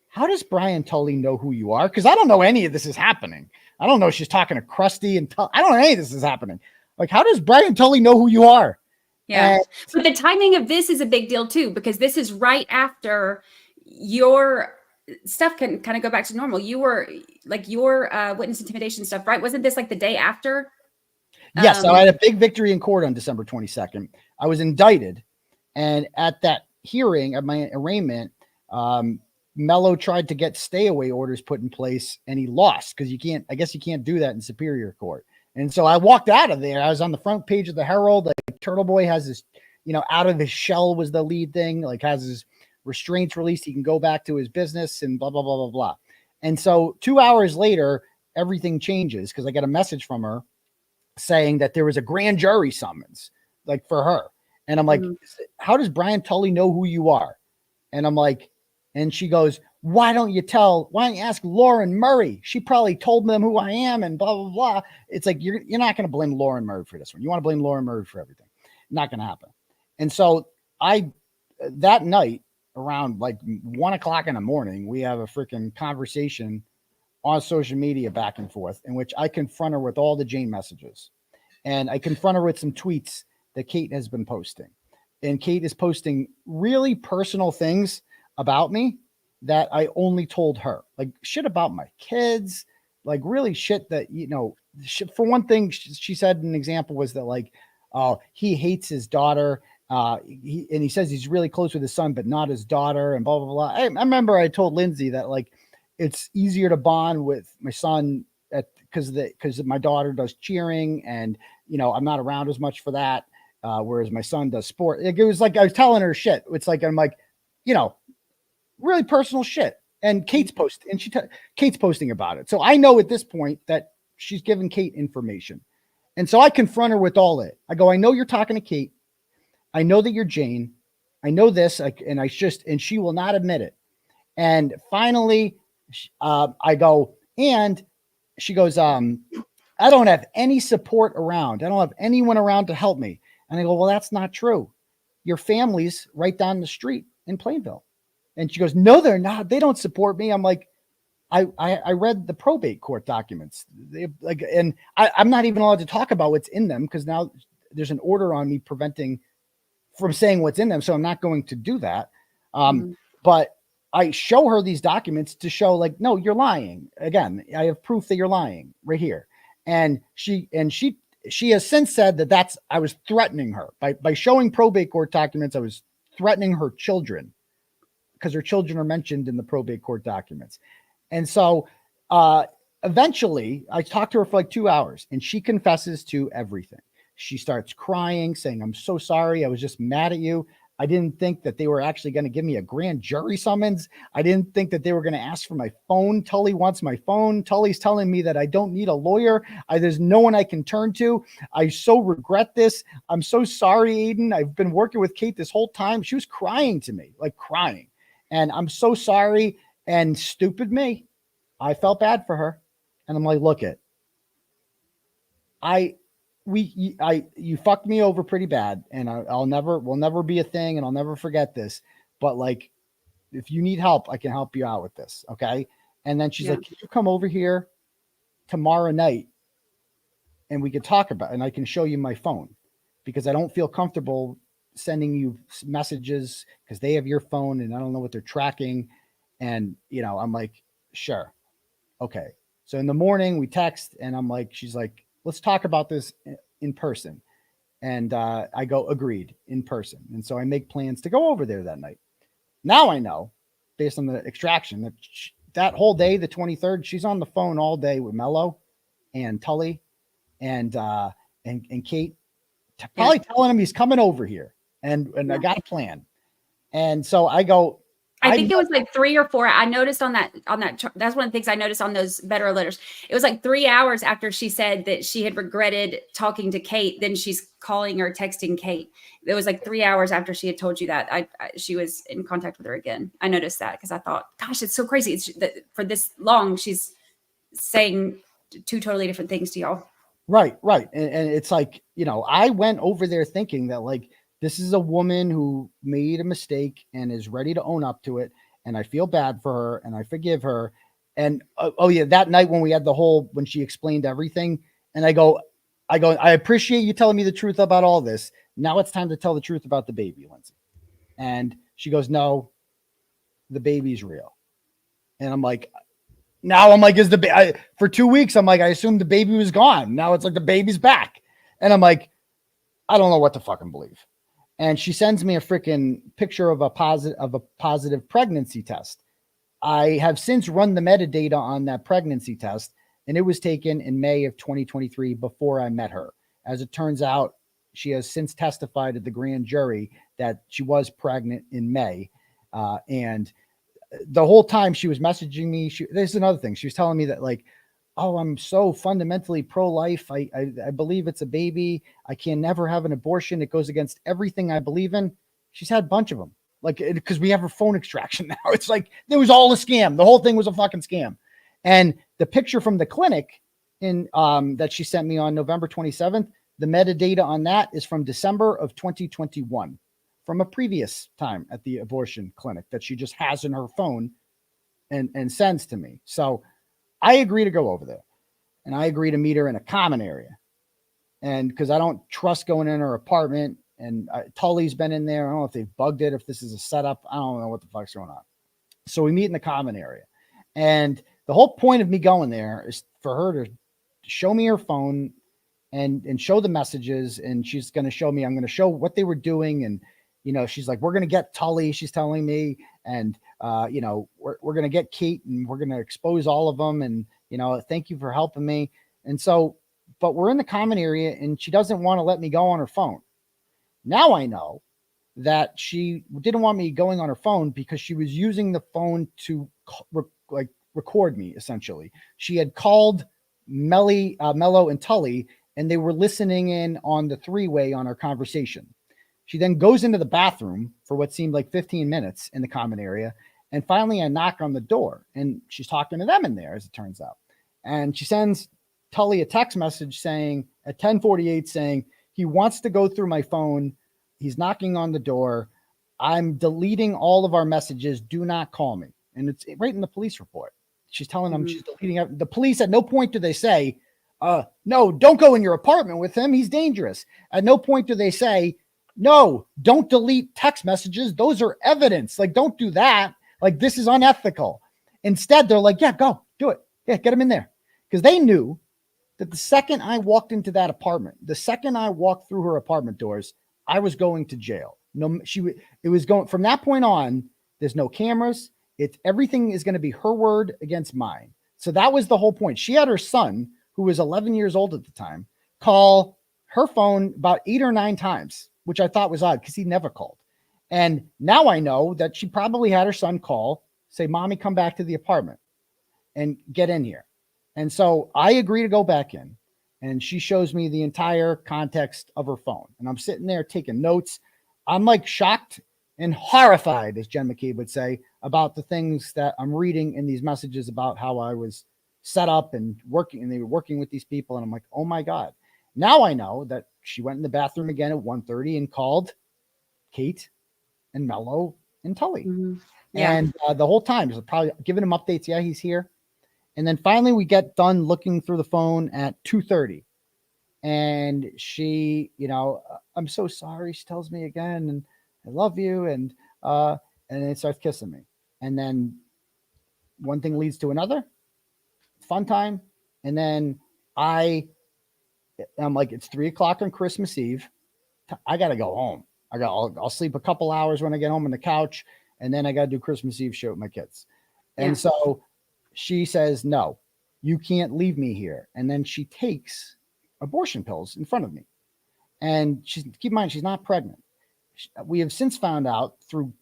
how does Brian Tully know who you are? Because I don't know any of this is happening. I don't know if she's talking to Krusty and I don't know any of this is happening. Like, how does Brian Tully know who you are? Yeah. But the timing of this is a big deal too, because this is right after your stuff can kind of go back to normal. You were like your witness intimidation stuff, right? Wasn't this like the day after? Yes. So I had a big victory in court on December 22nd. I was indicted. And at that hearing of my arraignment, Mello tried to get stay away orders put in place, and he lost because I guess you can't do that in Superior Court. And so I walked out of there. I was on the front page of the Herald. Like, Turtleboy has this, out of his shell was the lead thing, like has his restraints released. He can go back to his business and blah, blah, blah, blah, blah. And so 2 hours later, everything changes because I got a message from her saying that there was a grand jury summons, like, for her. And I'm like, how does Brian Tully know who you are? And I'm like, and she goes, why don't you ask Lauren Murray? She probably told them who I am and blah, blah, blah. It's like, you're not going to blame Lauren Murray for this one. You want to blame Lauren Murray for everything. Not going to happen. And so that night around like 1 o'clock in the morning, we have a freaking conversation on social media back and forth in which I confront her with all the Jane messages. And I confront her with some tweets that Kate has been posting. And Kate is posting really personal things about me that I only told her, like shit about my kids, like really shit that, for one thing, she said an example was that like, he hates his daughter. He says he's really close with his son, but not his daughter, and blah, blah, blah. I remember I told Lindsey that like, it's easier to bond with my son because my daughter does cheering and, I'm not around as much for that. Whereas my son does sport. It was like, I was telling her shit. It's like, I'm like, really personal shit. And Kate's posting, and Kate's posting about it. So I know at this point that she's giving Kate information. And so I confront her with all it. I go, I know you're talking to Kate. I know that you're Jane. I know this. And she will not admit it. And finally, I go, and she goes, I don't have any support around. I don't have anyone around to help me. And I go, well, that's not true. Your family's right down the street in Plainville. And she goes, no, they're not. They don't support me. I'm like, I read the probate court documents. I'm not even allowed to talk about what's in them because now there's an order on me preventing from saying what's in them. So I'm not going to do that. But I show her these documents to show like, no, you're lying. Again, I have proof that you're lying right here. And she has since said that I was threatening her by showing probate court documents. I was threatening her children because her children are mentioned in the probate court documents. And so eventually I talked to her for like 2 hours and she confesses to everything. She starts crying, saying, I'm so sorry. I was just mad at you. I didn't think that they were actually going to give me a grand jury summons. I didn't think that they were going to ask for my phone. Tully wants my phone. Tully's telling me that I don't need a lawyer. There's no one I can turn to. I so regret this. I'm so sorry, Aiden. I've been working with Kate this whole time. She was crying to me, like crying. And I'm so sorry. And stupid me, I felt bad for her. And I'm like, look it. You fucked me over pretty bad, and we'll never be a thing, and I'll never forget this. But like, if you need help, I can help you out with this. Okay. And then she's like, can you come over here tomorrow night and we can talk about it, and I can show you my phone, because I don't feel comfortable sending you messages because they have your phone and I don't know what they're tracking. And, I'm like, sure. Okay. So in the morning we text and I'm like, she's like, let's talk about this in person. And I go, agreed, in person. And so I make plans to go over there that night. Now I know, based on the extraction, that that whole day, the 23rd, she's on the phone all day with Mello and Tully and Kate, probably telling him he's coming over here. And I got a plan. And so I go, I think it was like 3 or 4. I noticed on that, that's one of the things I noticed on those Bederow letters. It was like 3 hours after she said that she had regretted talking to Kate. Then she's calling or texting Kate. It was like 3 hours after she had told you that she was in contact with her again. I noticed that because I thought, gosh, it's so crazy. It's that for this long, she's saying 2 totally different things to y'all. Right. And it's like, I went over there thinking that like, this is a woman who made a mistake and is ready to own up to it. And I feel bad for her and I forgive her. And that night when we had when she explained everything, and I go, I appreciate you telling me the truth about all this. Now it's time to tell the truth about the baby, Lindsey. And she goes, no, the baby's real. And I'm like, is for 2 weeks, I'm like, I assumed the baby was gone. Now it's like the baby's back. And I'm like, I don't know what to fucking believe. And she sends me a freaking picture of a positive pregnancy test. I have since run the metadata on that pregnancy test, and it was taken in May of 2023 before I met her. As it turns out, she has since testified at the grand jury that she was pregnant in May. And the whole time she was messaging me, there's another thing. She was telling me that like, oh, I'm so fundamentally pro-life. I believe it's a baby. I can never have an abortion. It goes against everything I believe in. She's had a bunch of them. Like, because we have her phone extraction now. It's like, it was all a scam. The whole thing was a fucking scam. And the picture from the clinic that she sent me on November 27th, the metadata on that is from December of 2021, from a previous time at the abortion clinic that she just has in her phone and sends to me. So I agree to go over there, and I agree to meet her in a common area. And because I don't trust going in her apartment, and Tully's been in there. I don't know if they've bugged it, if this is a setup. I don't know what the fuck's going on. So we meet in the common area. And the whole point of me going there is for her to show me her phone and show the messages. And she's going to show me, I'm going to show what they were doing. And, she's like, we're going to get Tully, she's telling me. And, we're going to get Kate and we're going to expose all of them. And, thank you for helping me. And so, but we're in the common area and she doesn't want to let me go on her phone. Now I know that she didn't want me going on her phone because she was using the phone to record me. Essentially, she had called Mello and Tully and they were listening in on the 3-way on our conversation. She then goes into the bathroom for what seemed like 15 minutes in the common area. And finally I knock on the door and she's talking to them in there, as it turns out. And she sends Tully a text message saying at 10:48 saying, he wants to go through my phone. He's knocking on the door. I'm deleting all of our messages. Do not call me. And it's right in the police report. She's telling them she's deleting the police. At no point do they say, no, don't go in your apartment with him. He's dangerous. At no point do they say, no, don't delete text messages. Those are evidence. Like, don't do that. Like, this is unethical. Instead, they're like, yeah, go do it. Yeah, get him in there. Because they knew that the second I walked into that apartment, the second I walked through her apartment doors, I was going to jail. No, it was going from that point on. There's no cameras. Everything is going to be her word against mine. So that was the whole point. She had her son, who was 11 years old at the time, call her phone about 8 or 9 times, which I thought was odd because he never called. And now I know that she probably had her son call, say, Mommy, come back to the apartment and get in here. And so I agree to go back in. And she shows me the entire context of her phone. And I'm sitting there taking notes. I'm like shocked and horrified, as Jen McCabe would say, about the things that I'm reading in these messages about how I was set up and working, and they were working with these people. And I'm like, oh my God. Now I know that she went in the bathroom again at 1:30 and called Kate and Mello and Tully. Mm-hmm. Yeah. And the whole time, just probably giving him updates. Yeah, he's here. And then finally we get done looking through the phone at 2:30. And she, I'm so sorry. She tells me again, and I love you. And it starts kissing me. And then one thing leads to another. Fun time. And then I'm like, it's 3:00 on Christmas Eve. I got to go home. I'll sleep a couple hours when I get home on the couch. And then I got to do Christmas Eve show with my kids. And so she says, no, you can't leave me here. And then she takes abortion pills in front of me. And keep in mind, she's not pregnant. We have since found out through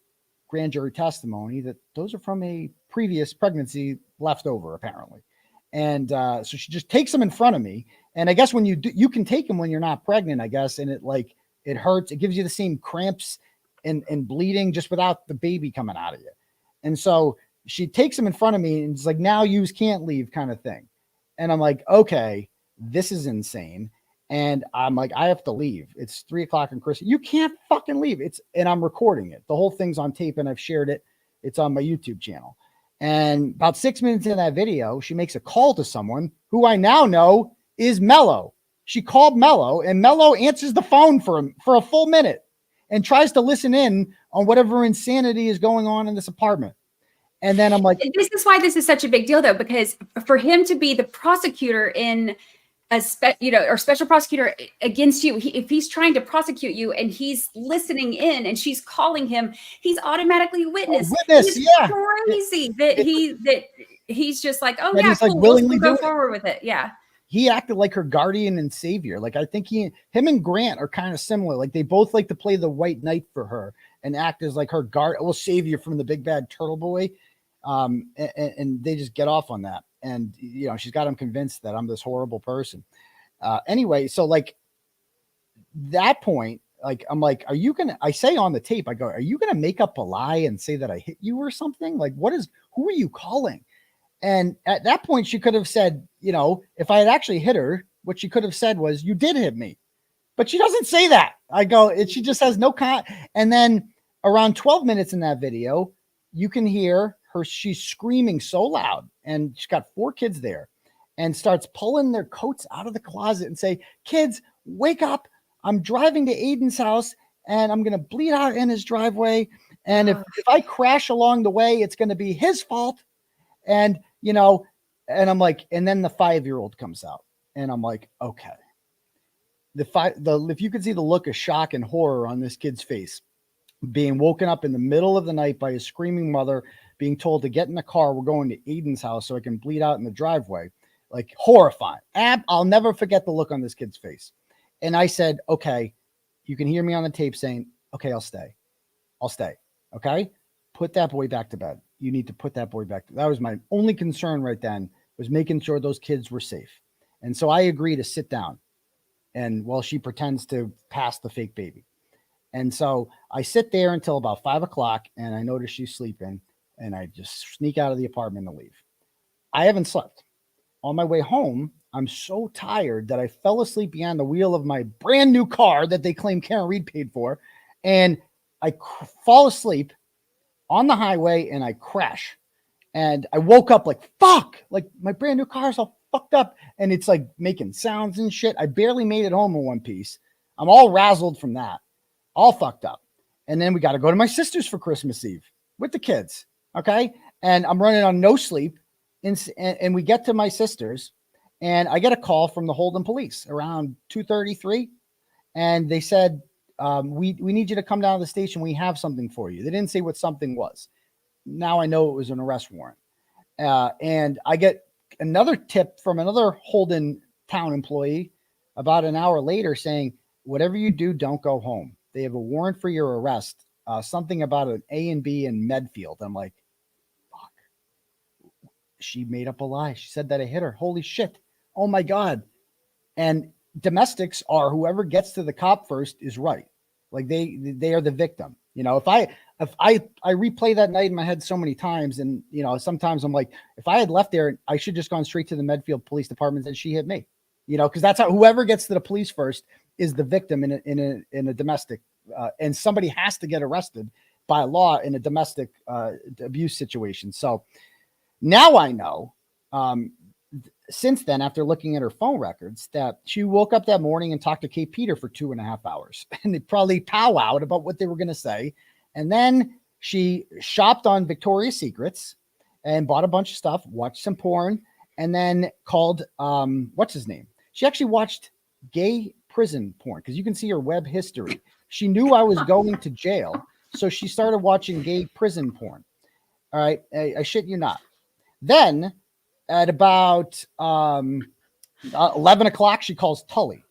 grand jury testimony that those are from a previous pregnancy left over, apparently. And so she just takes them in front of me. And I guess when you can take them when you're not pregnant, I guess. And it hurts. It gives you the same cramps and bleeding just without the baby coming out of you. And so she takes them in front of me and it's like, now you can't leave kind of thing. And I'm like, okay, this is insane. And I'm like, I have to leave. It's 3:00 on Christmas. You can't fucking leave. And I'm recording it. The whole thing's on tape and I've shared it. It's on my YouTube channel. And about 6 minutes into that video, she makes a call to someone who I now know is Mello. She called Mello and Mello answers the phone for him for a full minute and tries to listen in on whatever insanity is going on in this apartment. And then I'm like, this is why this is such a big deal, though, because for him to be the prosecutor in or special prosecutor against you, if he's trying to prosecute you and he's listening in and she's calling him, he's automatically a witness. It's crazy that he's just like, oh yeah, cool, willingly go forward with it. Yeah. He acted like her guardian and savior. Like I think him and Grant are kind of similar. Like they both like to play the white knight for her and act as like her guard. We'll save you from the big bad Turtleboy. And they just get off on that. And, she's got him convinced that I'm this horrible person. Anyway, so like that point, like, I'm like, I say on the tape, I go, are you going to make up a lie and say that I hit you or something? Like, who are you calling? And at that point, she could have said, if I had actually hit her, what she could have said was, you did hit me. But she doesn't say that. I go, she just has no And then around 12 minutes in that video, you can hear her. She's screaming so loud, and she's got 4 kids there and starts pulling their coats out of the closet and say, kids, wake up. I'm driving to Aiden's house and I'm going to bleed out in his driveway. And if I crash along the way, it's going to be his fault. And, and I'm like, and then the 5-year-old comes out and I'm like, okay. If you could see the look of shock and horror on this kid's face, being woken up in the middle of the night by his screaming mother, being told to get in the car, we're going to Aiden's house so I can bleed out in the driveway, like horrifying. I'll never forget the look on this kid's face. And I said, okay, you can hear me on the tape saying, okay, I'll stay. Okay. Put that boy back to bed. You need to put that boy back. That was my only concern right then, was making sure those kids were safe. And so I agree to sit down and while she pretends to pass the fake baby. And so I sit there until about 5:00 and I notice she's sleeping and I just sneak out of the apartment and leave. I haven't slept. On my way home, I'm so tired that I fell asleep behind the wheel of my brand new car that they claim Karen Reed paid for. And I fall asleep on the highway and I crash. And I woke up like, fuck, like my brand new car is all fucked up. And it's like making sounds and shit. I barely made it home in one piece. I'm all razzled from that, all fucked up. And then we got to go to my sister's for Christmas Eve with the kids. Okay. And I'm running on no sleep. And we get to my sister's and I get a call from the Holden police around 2:33. And they said, we need you to come down to the station. We have something for you. They didn't say what something was. now I know it was an arrest warrant. And I get another tip from another Holden town employee about an hour later saying, whatever you do, don't go home. They have a warrant for your arrest. Something about an A and B in Medfield. I'm like, fuck. She made up a lie. She said that I hit her. Holy shit. Oh my God. And domestics are whoever gets to the cop first is right. Like they are the victim. You know, if I replay that night in my head so many times, and you know, sometimes I'm like, if I had left there, I should just gone straight to the Medfield Police Department and she hit me. You know, because that's how whoever gets to the police first is the victim in a domestic, and somebody has to get arrested by law in a domestic abuse situation. So now I know. Since then, after looking at her phone records, that she woke up that morning and talked to Kate Peter for 2.5 hours, and they probably powwowed about what they were going to say. And then she shopped on Victoria's Secrets and bought a bunch of stuff, watched some porn, and then called, what's his name? She actually watched gay prison porn because you can see her web history. She knew I was going to jail, so she started watching gay prison porn. All right. I shit you not. Then at about 11 o'clock, she calls Tully,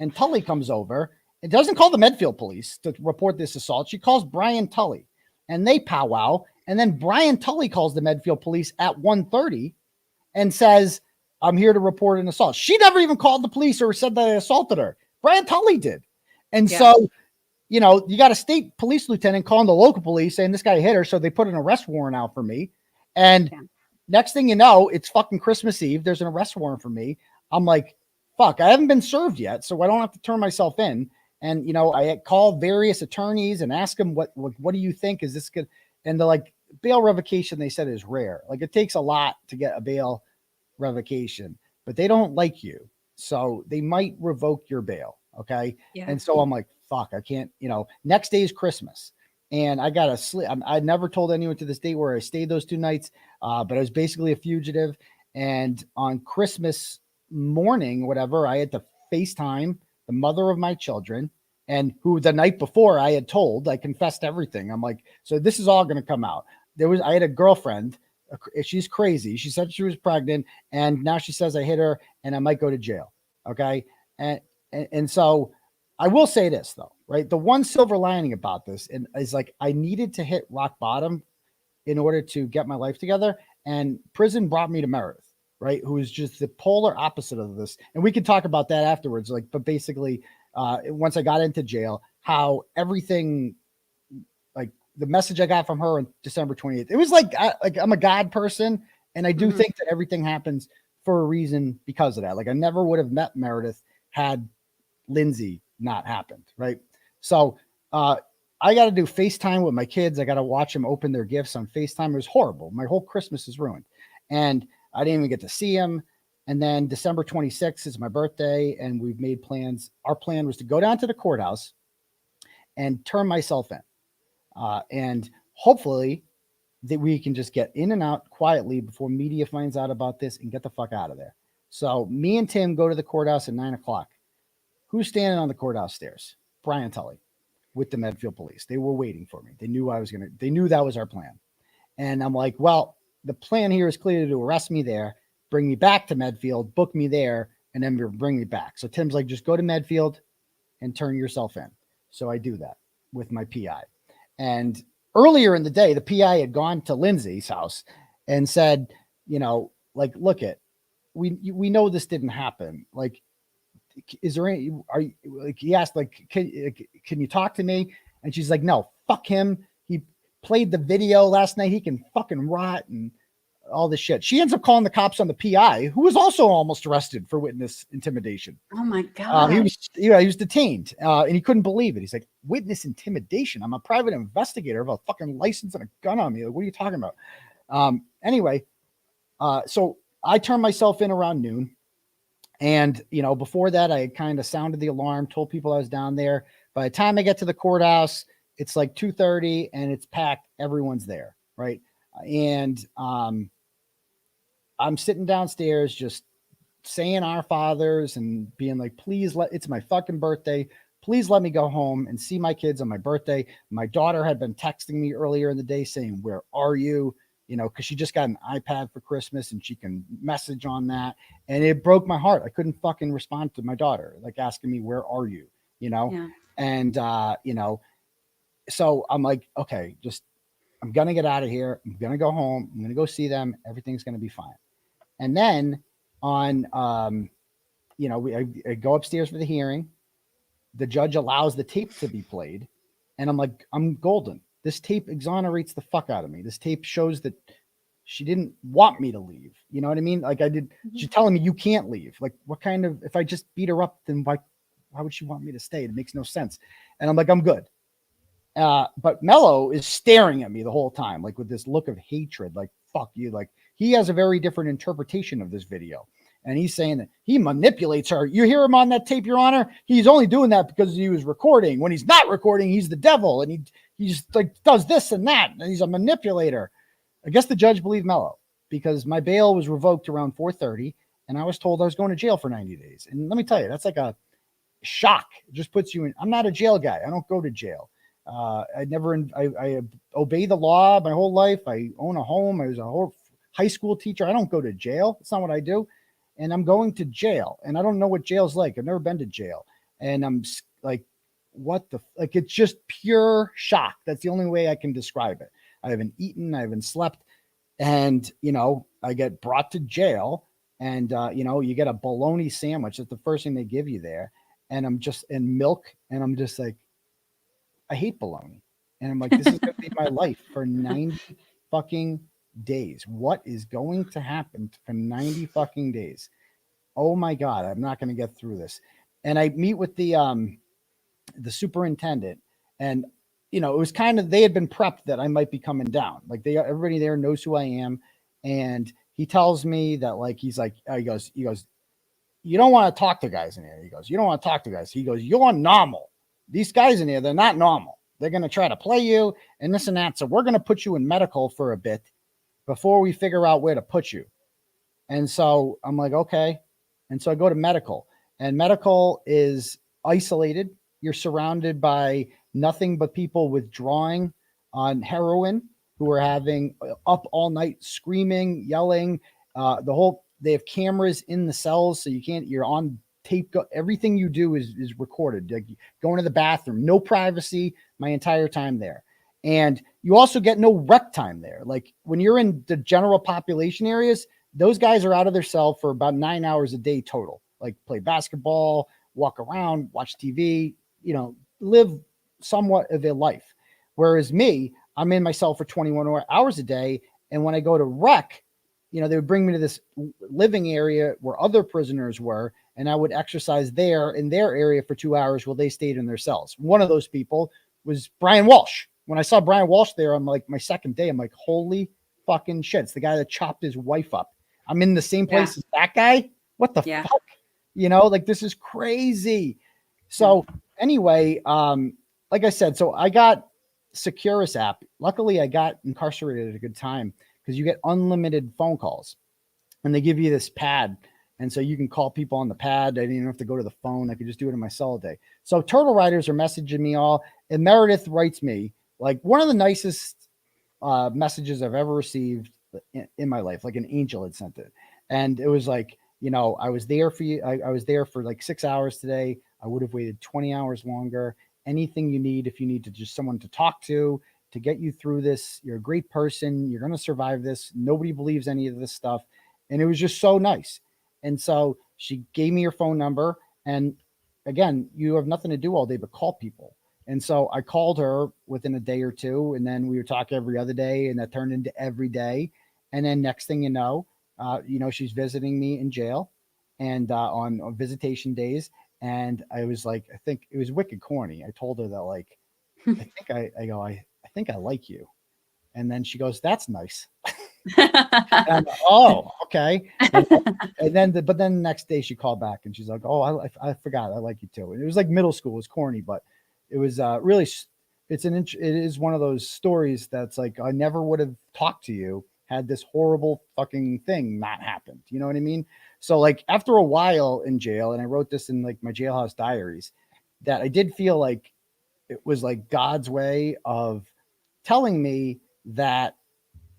and Tully comes over and doesn't call the Medfield police to report this assault. She calls Brian Tully, and they powwow. And then Brian Tully calls the Medfield police at 1:30 and says, I'm here to report an assault. She never even called the police or said that I assaulted her. Brian Tully did. And so, you know, you got a state police lieutenant calling the local police saying this guy hit her. So they put an arrest warrant out for me. And next thing you know, it's fucking Christmas Eve. There's an arrest warrant for me. I'm like, fuck, I haven't been served yet, so I don't have to turn myself in. And, you know, I called various attorneys and asked them, what do you think? Is this good? And they're like, bail revocation, they said, is rare. Like, it takes a lot to get a bail revocation, but they don't like you. So they might revoke your bail. Okay. Yeah. And so I'm like, fuck, I can't, you know, next day is Christmas. And I got to sleep. I never told anyone to this day where I stayed those 2 nights, but I was basically a fugitive. And on Christmas morning, whatever, I had to FaceTime the mother of my children, and who the night before I had told, I confessed everything. I'm like, so this is all going to come out. I had a girlfriend. She's crazy. She said she was pregnant, and now she says I hit her and I might go to jail. Okay. And so I will say this though, right? The one silver lining about this is like, I needed to hit rock bottom in order to get my life together. And prison brought me to Meredith, right? Who is just the polar opposite of this. And we can talk about that afterwards. Like, but basically, once I got into jail, how everything, like the message I got from her on December 28th, it was like I'm a God person. And I do think that everything happens for a reason because of that. Like, I never would have met Meredith had Lindsey not happened, right? So I got to do FaceTime with my kids. I got to watch them open their gifts on FaceTime. It was horrible. My whole Christmas is ruined. And I didn't even get to see him. And then December 26th is my birthday, and we've made plans. Our plan was to go down to the courthouse and turn myself in. And hopefully that we can just get in and out quietly before media finds out about this and get the fuck out of there. So me and Tim go to the courthouse at 9 o'clock. Who's standing on the courthouse stairs? Brian Tully with the Medfield police. They were waiting for me. They knew they knew that was our plan. And I'm like, well, the plan here is clearly to arrest me there, bring me back to Medfield, book me there, and then bring me back. So Tim's like, just go to Medfield and turn yourself in. So I do that with my PI. And earlier in the day, the PI had gone to Lindsey's house and said, you know, like, look we know this didn't happen. Like, is there any, he asked, like, can you talk to me? And she's like, no, fuck him. He played the video last night. He can fucking rot and all this shit. She ends up calling the cops on the PI, who was also almost arrested for witness intimidation. Oh my God. He was detained and he couldn't believe it. He's like, witness intimidation. I'm a private investigator. I have a fucking license and a gun on me. Like, what are you talking about? Anyway, so I turned myself in around noon. And, you know, before that, I had kind of sounded the alarm, told people I was down there. By the time I get to the courthouse, it's like 2:30 and it's packed. Everyone's there. Right. And I'm sitting downstairs just saying our fathers and being like, please it's my fucking birthday. please let me go home and see my kids on my birthday. My daughter had been texting me earlier in the day saying, where are you? You know, because she just got an iPad for Christmas and she can message on that. And it broke my heart. I couldn't fucking respond to my daughter, like asking me, where are you? You know? Yeah. And, you know, so I'm like, okay, I'm going to get out of here. I'm going to go home. I'm going to go see them. Everything's going to be fine. And then on, you know, I go upstairs for the hearing. The judge allows the tape to be played. And I'm like, I'm golden. This tape exonerates the fuck out of me. This tape shows that she didn't want me to leave. You know what I mean? Like she's telling me you can't leave. Like what kind of, if I just beat her up, then why would she want me to stay? It makes no sense. And I'm like, I'm good. But Mello is staring at me the whole time, like with this look of hatred, like, fuck you. Like he has a very different interpretation of this video. And he's saying that he manipulates her. You hear him on that tape, Your Honor? He's only doing that because he was recording. When he's not recording, he's the devil. And he's like, does this and that. And he's a manipulator. I guess the judge believed Mello because my bail was revoked around 4:30. And I was told I was going to jail for 90 days. And let me tell you, that's like a shock. It just puts you in. I'm not a jail guy. I don't go to jail. I obey the law my whole life. I own a home. I was a whole high school teacher. I don't go to jail. That's not what I do. And I'm going to jail. And I don't know what jail's like. I've never been to jail. And I'm like, what the, like, it's just pure shock. That's the only way I can describe it. I haven't eaten. I haven't slept. And, you know, I get brought to jail and, you know, you get a bologna sandwich. That's the first thing they give you there. And I'm just in milk. And I'm just like, I hate bologna. And I'm like, this is going to be my life for 90 fucking days. What is going to happen for 90 fucking days? Oh my God, I'm not going to get through this. And I meet with the superintendent, and you know, it was kind of, they had been prepped that I might be coming down. Like everybody there knows who I am. And he tells me that, like, he goes, you don't want to talk to guys in here. He goes, you don't want to talk to guys. He goes, you're normal. These guys in here, they're not normal. They're going to try to play you and this and that. So we're going to put you in medical for a bit before we figure out where to put you. And so I'm like, okay. And so I go to medical, and medical is isolated. You're surrounded by nothing but people withdrawing on heroin who are having up all night screaming, yelling. They have cameras in the cells. So you're on tape. Everything you do is recorded. Like going to the bathroom, no privacy my entire time there. And you also get no rec time there. Like when you're in the general population areas, those guys are out of their cell for about 9 hours a day total. Like play basketball, walk around, watch TV, you know, live somewhat of a life. Whereas me, I'm in my cell for 21 hours a day. And when I go to rec, you know, they would bring me to this living area where other prisoners were, and I would exercise there in their area for 2 hours while they stayed in their cells. One of those people was Brian Walsh. When I saw Brian Walsh there, I'm like, my second day, I'm like, holy fucking shit. It's the guy that chopped his wife up. I'm in the same place as that guy. What the fuck? You know, like, this is crazy. So anyway, like I said, so I got Securus app. Luckily, I got incarcerated at a good time because you get unlimited phone calls and they give you this pad. And so you can call people on the pad. I didn't even have to go to the phone. I could just do it in my cell all day. So Turtle Riders are messaging me all. And Meredith writes me, like, one of the nicest messages I've ever received in my life. Like an angel had sent it. And it was like, you know, I was there for you. I was there for like 6 hours today. I would have waited 20 hours longer. Anything you need, if you need to just someone to talk to get you through this. You're a great person. You're going to survive this. Nobody believes any of this stuff. And it was just so nice. And so she gave me her phone number. And again, you have nothing to do all day but call people. And so I called her within a day or two, and then we would talk every other day, and that turned into every day. And then next thing you know, she's visiting me in jail and on visitation days. And I was like, I think it was wicked corny. I told her that, like, I think I like you. And then she goes, that's nice. And oh, okay. But then the next day she called back and she's like, oh, I forgot. I like you too. And it was like middle school. It was corny, but it was really, it is one of those stories that's like, I never would have talked to you had this horrible fucking thing not happened. You know what I mean? So like after a while in jail, and I wrote this in like my jailhouse diaries, that I did feel like it was like God's way of telling me that,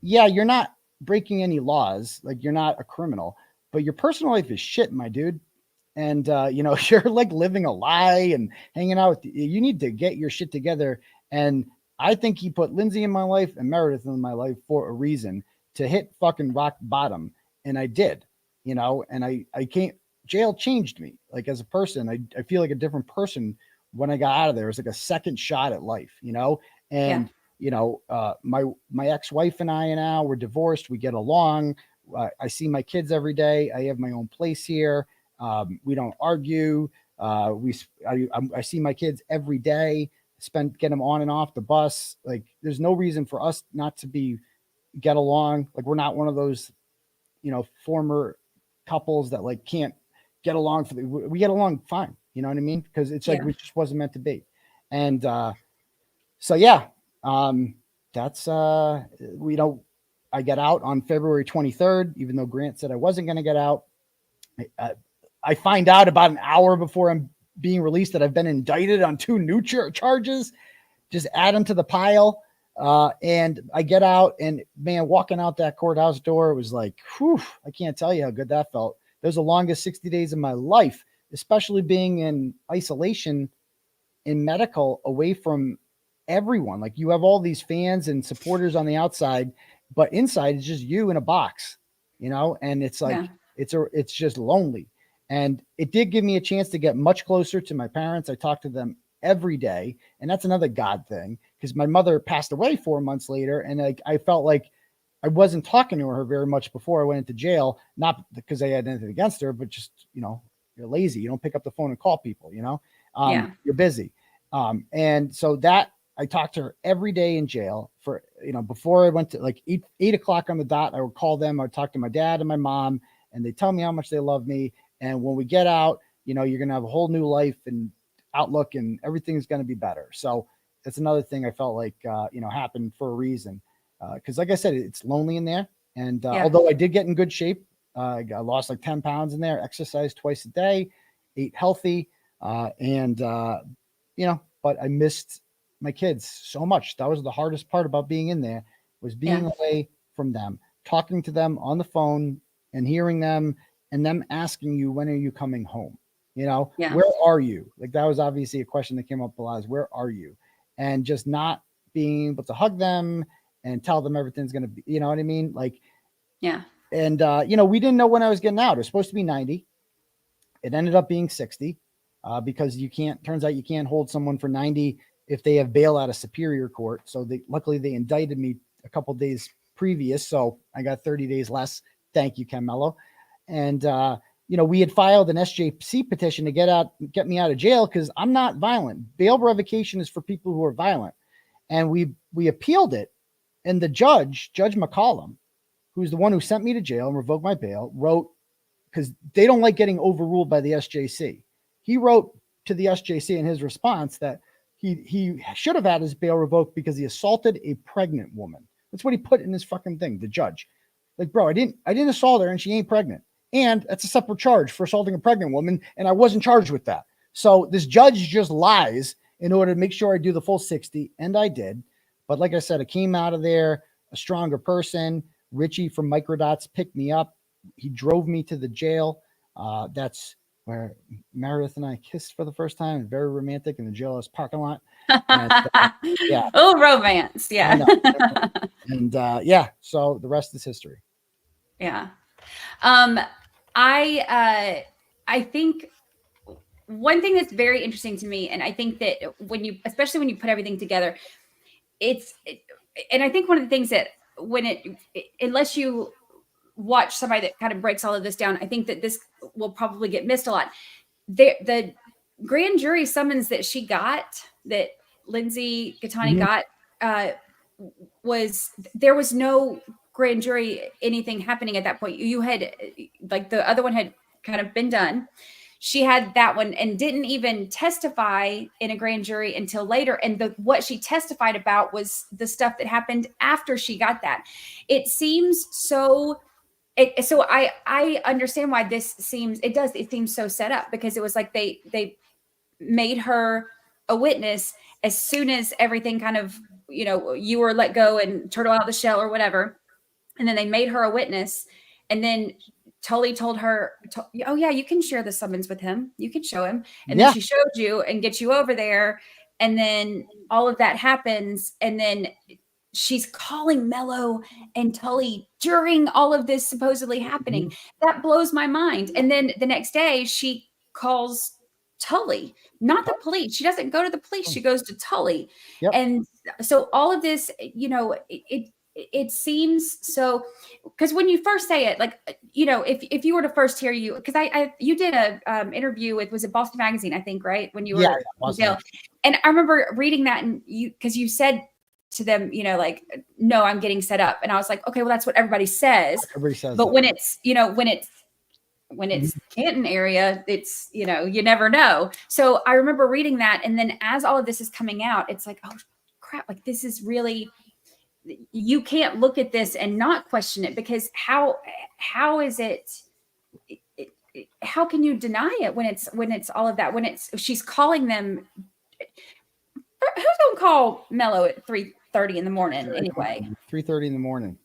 yeah, you're not breaking any laws, like you're not a criminal, but your personal life is shit, my dude. And you're like living a lie and hanging out with you need to get your shit together. And I think he put Lindsey in my life and Meredith in my life for a reason, to hit fucking rock bottom. And I did, and I can't, jail changed me. Like as a person, I feel like a different person when I got out of there. It was like a second shot at life, and my ex-wife and I now, we're divorced. We get along. I see my kids every day. I have my own place here. We don't argue. I see my kids every day, get them on and off the bus. Like there's no reason for us not to get along. Like we're not one of those, former couples that like can't get along we get along fine. You know what I mean? Because it's like, we just wasn't meant to be. And, that's, I got out on February 23rd, even though Grant said I wasn't going to get out. I find out about an hour before I'm being released that I've been indicted on 2 new charges. Just add them to the pile. And I get out, and man, walking out that courthouse door, it was like, whew, I can't tell you how good that felt. It was the longest 60 days of my life, especially being in isolation in medical, away from everyone. Like you have all these fans and supporters on the outside, but inside it's just you in a box, and it's like, it's just lonely. And it did give me a chance to get much closer to my parents. I talked to them every day. And that's another God thing, because my mother passed away 4 months later. And I felt like I wasn't talking to her very much before I went into jail, not because I had anything against her, but just, you're lazy. You don't pick up the phone and call people, you're busy. And so that I talked to her every day in jail for, before I went to like 8 o'clock on the dot, I would call them. I would talk to my dad and my mom, and they tell me how much they love me. And when we get out, you're going to have a whole new life and outlook, and everything's going to be better. So that's another thing I felt like, happened for a reason. Cause like I said, it's lonely in there. And although I did get in good shape, I lost like 10 pounds in there, exercised twice a day, ate healthy. But I missed my kids so much. That was the hardest part about being in there, was being away from them, talking to them on the phone and hearing them, and them asking you, when are you coming home? Where are you? Like that was obviously a question that came up a lot, is where are you? And just not being able to hug them and tell them everything's going to be, you know what I mean? Like, and we didn't know when I was getting out. It was supposed to be 90. It ended up being 60 because turns out you can't hold someone for 90 if they have bail out of Superior Court. So luckily they indicted me a couple of days previous. So I got 30 days less. Thank you, Carmelo. And, we had filed an SJC petition to get me out of jail, because I'm not violent. Bail revocation is for people who are violent. And we appealed it. And the Judge McCollum, who's the one who sent me to jail and revoked my bail, wrote, because they don't like getting overruled by the SJC. He wrote to the SJC in his response that he should have had his bail revoked because he assaulted a pregnant woman. That's what he put in his fucking thing, the judge. Like, bro, I didn't assault her, and she ain't pregnant. And that's a separate charge for assaulting a pregnant woman, and I wasn't charged with that. So this judge just lies in order to make sure I do the full 60, and I did. But like I said, I came out of there a stronger person. Richie from Microdots picked me up. He drove me to the jail. That's where Meredith and I kissed for the first time. Very romantic in the jailhouse parking lot. And, Oh, romance. Yeah. And so the rest is history. Yeah. I think one thing that's very interesting to me, and I think that especially when you put everything together, and I think one of the things that unless you watch somebody that kind of breaks all of this down, I think that this will probably get missed a lot. The grand jury summons that she got, that Lindsey Gaetani got, there was no grand jury anything happening at that point. You had, like, the other one had kind of been done. She had that one and didn't even testify in a grand jury until later. And what she testified about was the stuff that happened after she got that. It seems so. So I understand why it seems so set up, because it was like they made her a witness as soon as everything kind of, you were let go and turtle out of the shell or whatever. And then they made her a witness. And then Tully told her, oh yeah, you can share the summons with him. You can show him. And then she showed you and gets you over there. And then all of that happens. And then she's calling Mello and Tully during all of this supposedly happening. That blows my mind. And then the next day she calls Tully, not the police. She doesn't go to the police. She goes to Tully. And so all of this, it seems so, because when you first say it, like, if you were to first hear you, because you did a interview with, was it Boston Magazine, I think, right? When you were in jail. And I remember reading that, and because you said to them, like, no, I'm getting set up. And I was like, okay, well, that's what everybody says. Everybody says but that. when it's Canton area, it's, you never know. So I remember reading that. And then as all of this is coming out, it's like, oh crap, like this is really, you can't look at this and not question it, because how is it, how can you deny it when it's all of that, when she's calling them, who's gonna call Mello at 3:30 in the morning anyway? 3:30 in the morning.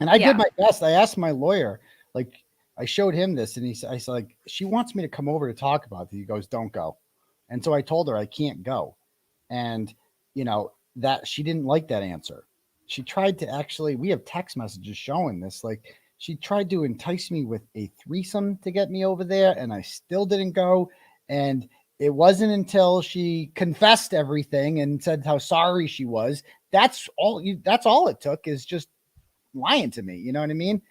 And I did my best. I asked my lawyer, like, I showed him this, and I said, like, she wants me to come over to talk about it. He goes, don't go. And so I told her I can't go. And, that she didn't like that answer. She tried to actually, we have text messages showing this, like, she tried to entice me with a threesome to get me over there, and I still didn't go. And it wasn't until she confessed everything and said how sorry she was. That's all it took, is just lying to me. You know what I mean?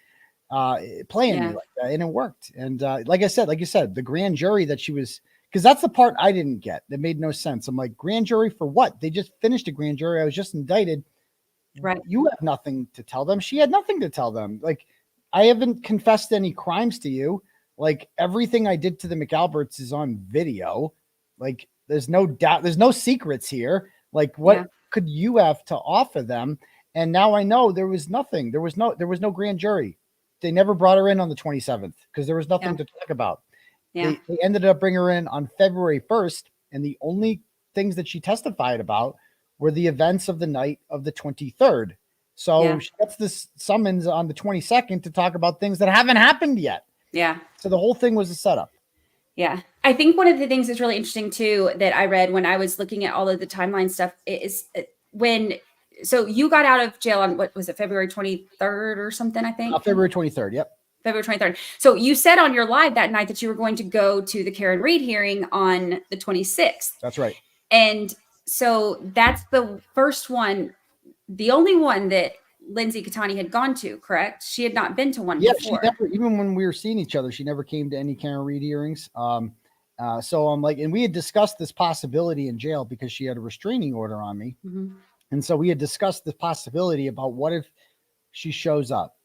Playing me like that, and it worked. And like you said, the grand jury that she was, because that's the part I didn't get. That made no sense. I'm like, grand jury for what? They just finished a grand jury. I was just indicted. Right. You have nothing to tell them. She had nothing to tell them. Like, I haven't confessed any crimes to you. Like, everything I did to the McAlberts is on video. Like, there's no doubt. There's no secrets here. Like, what could you have to offer them? And now I know there was nothing. There was no grand jury. They never brought her in on the 27th because there was nothing to talk about. They ended up bringing her in on February 1st. And the only things that she testified about were the events of the night of the 23rd. So she gets this summons on the 22nd to talk about things that haven't happened yet. Yeah. So the whole thing was a setup. Yeah. I think one of the things that's really interesting too, that I read when I was looking at all of the timeline stuff, is so you got out of jail on, what was it, February 23rd or something, I think? February 23rd. Yep. February 23rd. So you said on your live that night that you were going to go to the Karen Reed hearing on the 26th. That's right. And so that's the first one, the only one that Lindsey Gaetani had gone to, correct? She had not been to one before. She never, even when we were seeing each other, she never came to any Karen Reed hearings. So I'm like, and we had discussed this possibility in jail because she had a restraining order on me. Mm-hmm. And so we had discussed the possibility about what if she shows up.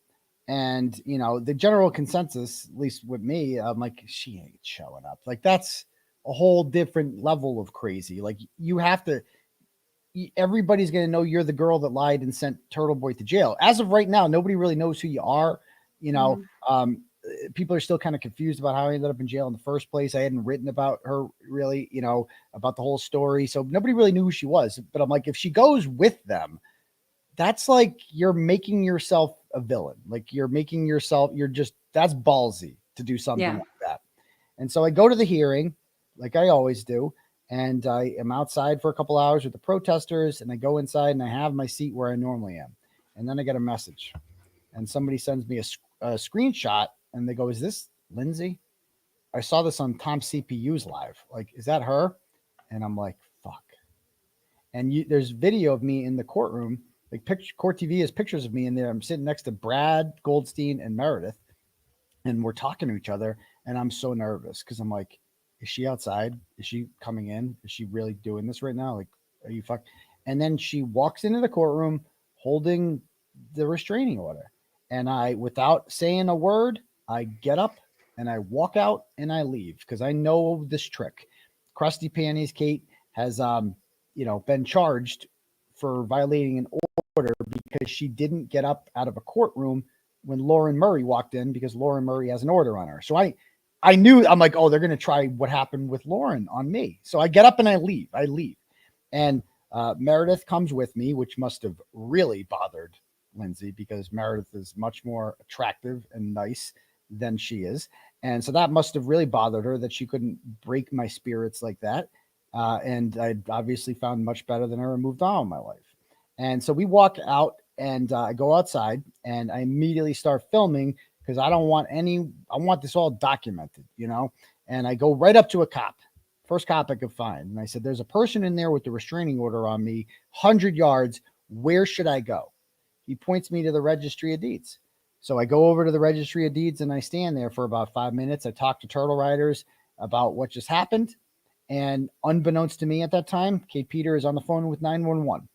And, the general consensus, at least with me, I'm like, she ain't showing up. Like, that's a whole different level of crazy. Like, you have to, everybody's going to know you're the girl that lied and sent Turtleboy to jail. As of right now, nobody really knows who you are. People are still kind of confused about how I ended up in jail in the first place. I hadn't written about her really, about the whole story. So nobody really knew who she was. But I'm like, if she goes with them, that's like, you're making yourself a villain. Like, that's ballsy to do something like that. And so I go to the hearing like I always do. And I am outside for a couple hours with the protesters, and I go inside and I have my seat where I normally am. And then I get a message, and somebody sends me a screenshot, and they go, "Is this Lindsey? I saw this on Tom CPU's live. Like, is that her?" And I'm like, fuck. And there's video of me in the courtroom. Like, Court TV has pictures of me in there. I'm sitting next to Brad Goldstein and Meredith, and we're talking to each other. And I'm so nervous because I'm like, is she outside? Is she coming in? Is she really doing this right now? Like, are you fuck? And then she walks into the courtroom holding the restraining order. And I, without saying a word, I get up and I walk out and I leave because I know this trick. Krusty Panties Kate has, been charged for violating an order because she didn't get up out of a courtroom when Lauren Murray walked in because Lauren Murray has an order on her. So I I knew, I'm like, oh, they're going to try what happened with Lauren on me. So I get up and I leave. And Meredith comes with me, which must have really bothered Lindsey because Meredith is much more attractive and nice than she is. And so that must have really bothered her that she couldn't break my spirits like that. And I obviously found much better than her and moved on with my life. And so we walk out and I go outside and I immediately start filming because I want this all documented, you know? And I go right up to a cop, first cop I could find. And I said, there's a person in there with the restraining order on me, 100 yards. Where should I go? He points me to the registry of deeds. So I go over to the registry of deeds and I stand there for about 5 minutes. I talk to Turtle Riders about what just happened. And unbeknownst to me at that time, Kate Peter is on the phone with 911,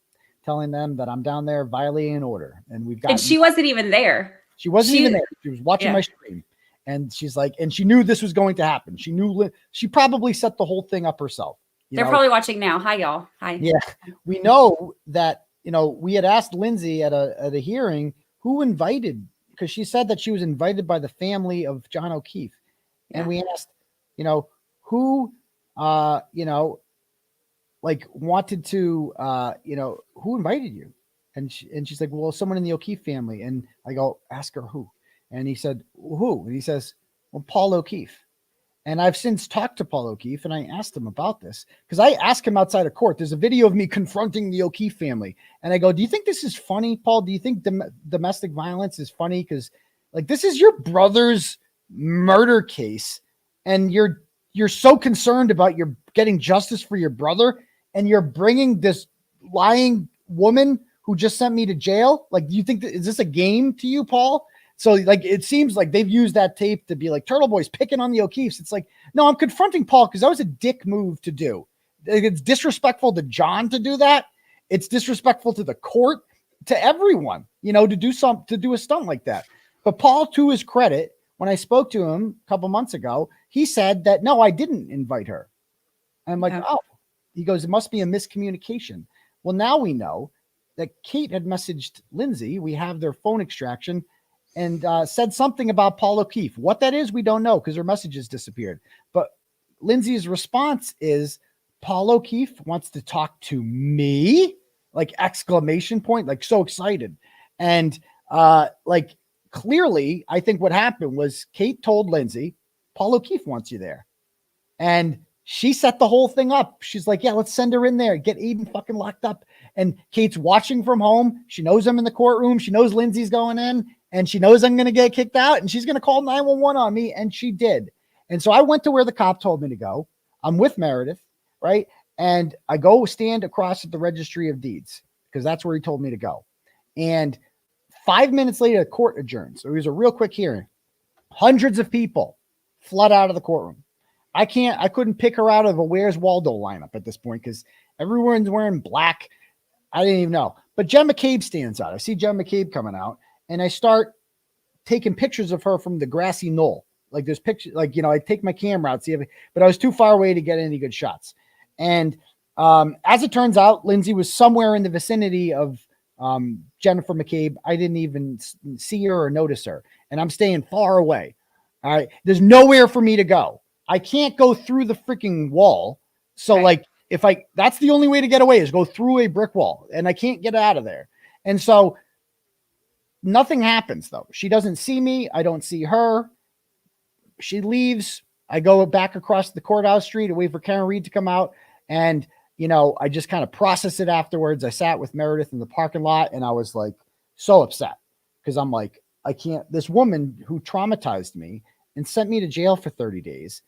telling them that I'm down there violating an order. And and she wasn't even there. She wasn't even there. She was watching my stream. And she's like, and she knew this was going to happen. She knew she probably set the whole thing up herself. They're probably watching now. Hi, y'all. Hi. Yeah. We know that, you know, we had asked Lindsey at a hearing who invited, because she said that she was invited by the family of John O'Keefe. And we asked, you know, who, you know, like wanted to, you know, who invited you? And she's like, well, someone in the O'Keefe family. And I go, ask her who. And he said, who? And he says, well, Paul O'Keefe. And I've since talked to Paul O'Keefe and I asked him about this because I asked him outside of court. There's a video of me confronting the O'Keefe family. And I go, do you think this is funny, Paul? Do you think domestic violence is funny? Because like, this is your brother's murder case. And you're so concerned about your getting justice for your brother. And you're bringing this lying woman who just sent me to jail. Like, do you think is this a game to you, Paul? So like, it seems like they've used that tape to be like Turtleboy's picking on the O'Keefes. It's like, no, I'm confronting Paul because that was a dick move to do. It's disrespectful to John to do that. It's disrespectful to the court, to everyone, you know, to do a stunt like that. But Paul, to his credit, when I spoke to him a couple months ago, he said that, no, I didn't invite her. And I'm like, oh, he goes, it must be a miscommunication. Well, now we know that Kate had messaged Lindsey. We have their phone extraction and said something about Paul O'Keefe. What that is, we don't know because her messages disappeared. But Lindsey's response is, Paul O'Keefe wants to talk to me? Like exclamation point, like so excited. And like clearly, I think what happened was Kate told Lindsey, Paul O'Keefe wants you there. And she set the whole thing up. She's like, yeah, let's send her in there. Get Aiden fucking locked up. And Kate's watching from home. She knows I'm in the courtroom. She knows Lindsey's going in. And she knows I'm going to get kicked out. And she's going to call 911 on me. And she did. And so I went to where the cop told me to go. I'm with Meredith, right? And I go stand across at the registry of deeds because that's where he told me to go. And 5 minutes later, the court adjourns. So it was a real quick hearing. Hundreds of people flood out of the courtroom. I couldn't pick her out of a Where's Waldo lineup at this point because everyone's wearing black. I didn't even know. But Jen McCabe stands out. I see Jen McCabe coming out and I start taking pictures of her from the grassy knoll. Like there's pictures, like, you know, I take my camera out, but I was too far away to get any good shots. And as it turns out, Lindsey was somewhere in the vicinity of Jennifer McCabe. I didn't even see her or notice her. And I'm staying far away. All right. There's nowhere for me to go. I can't go through the freaking wall. So like that's the only way to get away is go through a brick wall and I can't get out of there. And so nothing happens though. She doesn't see me. I don't see her. She leaves. I go back across the courthouse street and wait for Karen Reed to come out. And, you know, I just kind of process it afterwards. I sat with Meredith in the parking lot and I was like so upset because I'm like, I can't, this woman who traumatized me and sent me to jail for 30 days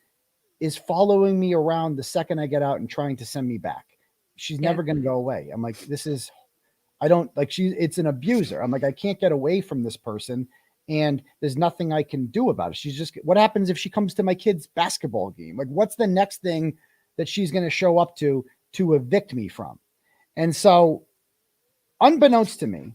is following me around the second I get out and trying to send me back. She's never going to go away. I'm like, it's an abuser. I'm like, I can't get away from this person and there's nothing I can do about it. She's just, what happens if she comes to my kid's basketball game? Like, what's the next thing that she's going to show up to evict me from? And so unbeknownst to me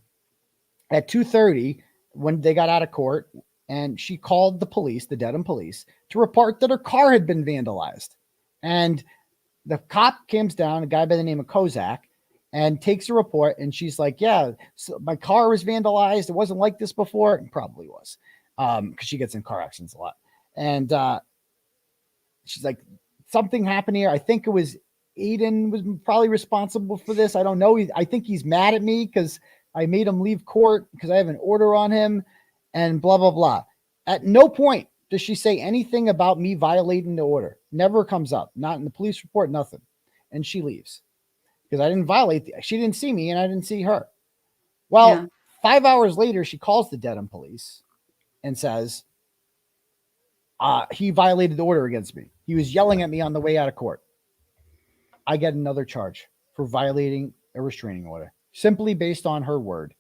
at 2:30, when they got out of court, and she called the police, the Dedham police, to report that her car had been vandalized. And the cop comes down, a guy by the name of Kozak, and takes a report. And she's like, yeah, so my car was vandalized. It wasn't like this before. It probably was because she gets in car accidents a lot. And she's like, something happened here. I think it was Aiden was probably responsible for this. I don't know. I think he's mad at me because I made him leave court because I have an order on him and blah, blah, blah. At no point does she say anything about me violating the order. Never comes up. Not in the police report, nothing. And she leaves because I didn't violate. She didn't see me and I didn't see her. Well, 5 hours later, she calls the Dedham police and says, he violated the order against me. He was yelling at me on the way out of court. I get another charge for violating a restraining order simply based on her word.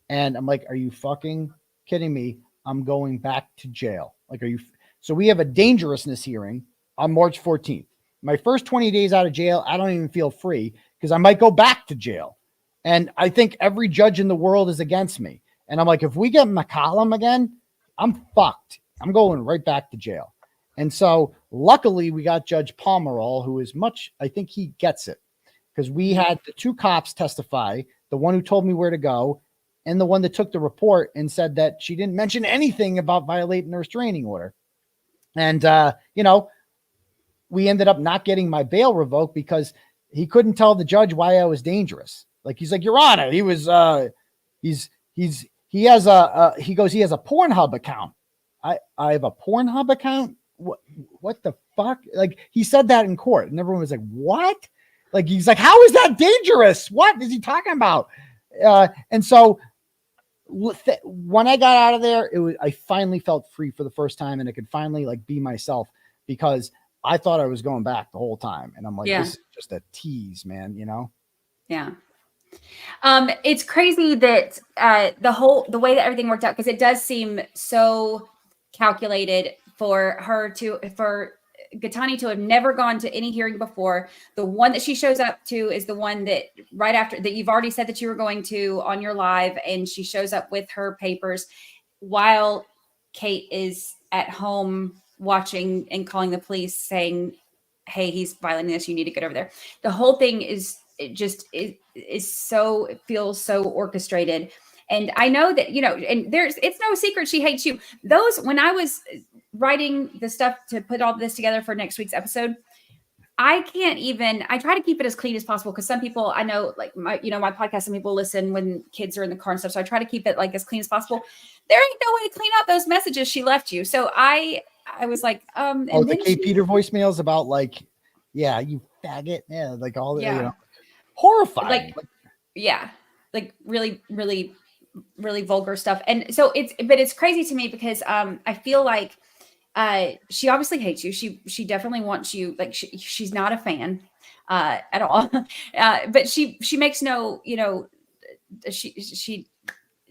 And I'm like, are you fucking kidding me? I'm going back to jail. Like, are you? So we have a dangerousness hearing on March 14th. My first 20 days out of jail, I don't even feel free because I might go back to jail. And I think every judge in the world is against me. And I'm like, if we get McCollum again, I'm fucked. I'm going right back to jail. And so luckily we got Judge Pomerol, who is much, I think he gets it because we had the two cops testify, the one who told me where to go and the one that took the report and said that she didn't mention anything about violating the restraining order. And, we ended up not getting my bail revoked because he couldn't tell the judge why I was dangerous. Like, he's like, Your Honor, he was, he has a Pornhub account. I have a Pornhub account. What the fuck? Like, he said that in court and everyone was like, what? Like, he's like, how is that dangerous? What is he talking about? And so when I got out of there, I finally felt free for the first time and I could finally like be myself because I thought I was going back the whole time. And I'm like, this is just a tease, man, Yeah. It's crazy that the way that everything worked out, because it does seem so calculated for Gaetani to have never gone to any hearing before. The one that she shows up to is the one that right after that you've already said that you were going to on your live, and she shows up with her papers while Kate is at home watching and calling the police saying, hey, he's violating this. You need to get over there. The whole thing is so, it feels so orchestrated. And I know that, and it's no secret she hates you. When I was writing the stuff to put all this together for next week's episode, I try to keep it as clean as possible because some people I know, like my podcast, some people listen when kids are in the car and stuff. So I try to keep it like as clean as possible. There ain't no way to clean out those messages she left you. So I was like, the Kate Peter voicemails about like, yeah, you faggot. Yeah. Like all the, horrifying. Like really, really, really vulgar stuff. And so it's crazy to me because I feel like she obviously hates you. She definitely wants you. Like she's not a fan at all. But she makes no, she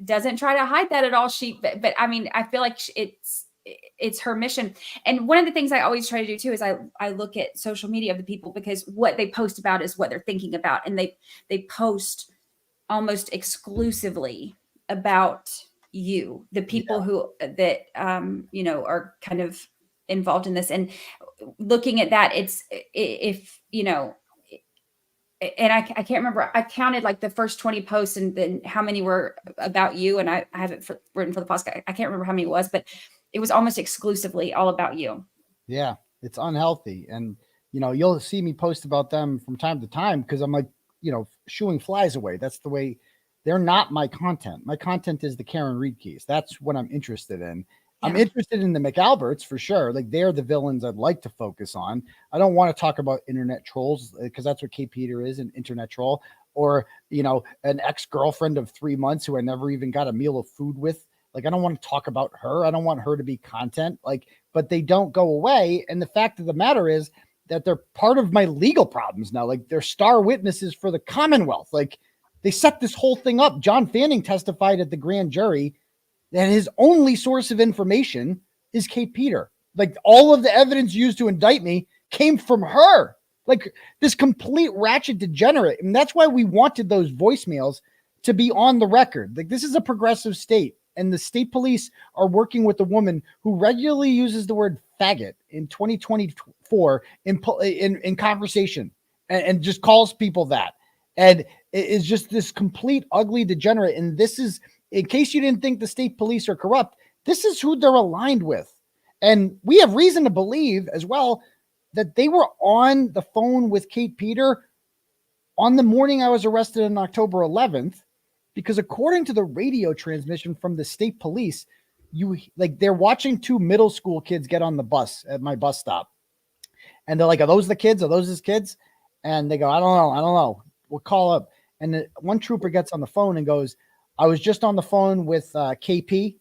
doesn't try to hide that at all. But I mean, I feel like it's her mission. And one of the things I always try to do too is I look at social media of the people because what they post about is what they're thinking about. And they post almost exclusively about you, the people who are kind of involved in this. And looking at that, and I can't remember, I counted like the first 20 posts and then how many were about you. And I have it written for the podcast. I can't remember how many it was, but it was almost exclusively all about you. Yeah, it's unhealthy. And, you'll see me post about them from time to time because I'm like, shooing flies away. That's the way. They're not my content. My content is the Karen Reed keys. That's what I'm interested in. Yeah. I'm interested in the McAlberts for sure. Like they're the villains I'd like to focus on. I don't want to talk about internet trolls because that's what Kate Peter is, an internet troll, or, an ex-girlfriend of 3 months who I never even got a meal of food with. Like, I don't want to talk about her. I don't want her to be content, but they don't go away. And the fact of the matter is that they're part of my legal problems now. Like they're star witnesses for the Commonwealth. Like they set this whole thing up. John Fanning testified at the grand jury that his only source of information is Kate Peter. Like all of the evidence used to indict me came from her. Like this complete ratchet degenerate. And that's why we wanted those voicemails to be on the record. Like this is a progressive state. And the state police are working with a woman who regularly uses the word faggot in 2024 in conversation and just calls people that. And it's just this complete ugly degenerate. And this is, in case you didn't think the state police are corrupt, this is who they're aligned with. And we have reason to believe as well that they were on the phone with Kate Peter on the morning I was arrested on October 11th, because according to the radio transmission from the state police, they're watching two middle school kids get on the bus at my bus stop. And they're like, are those the kids? Are those his kids? And they go, I don't know. We'll call up. And one trooper gets on the phone and goes, I was just on the phone with KP.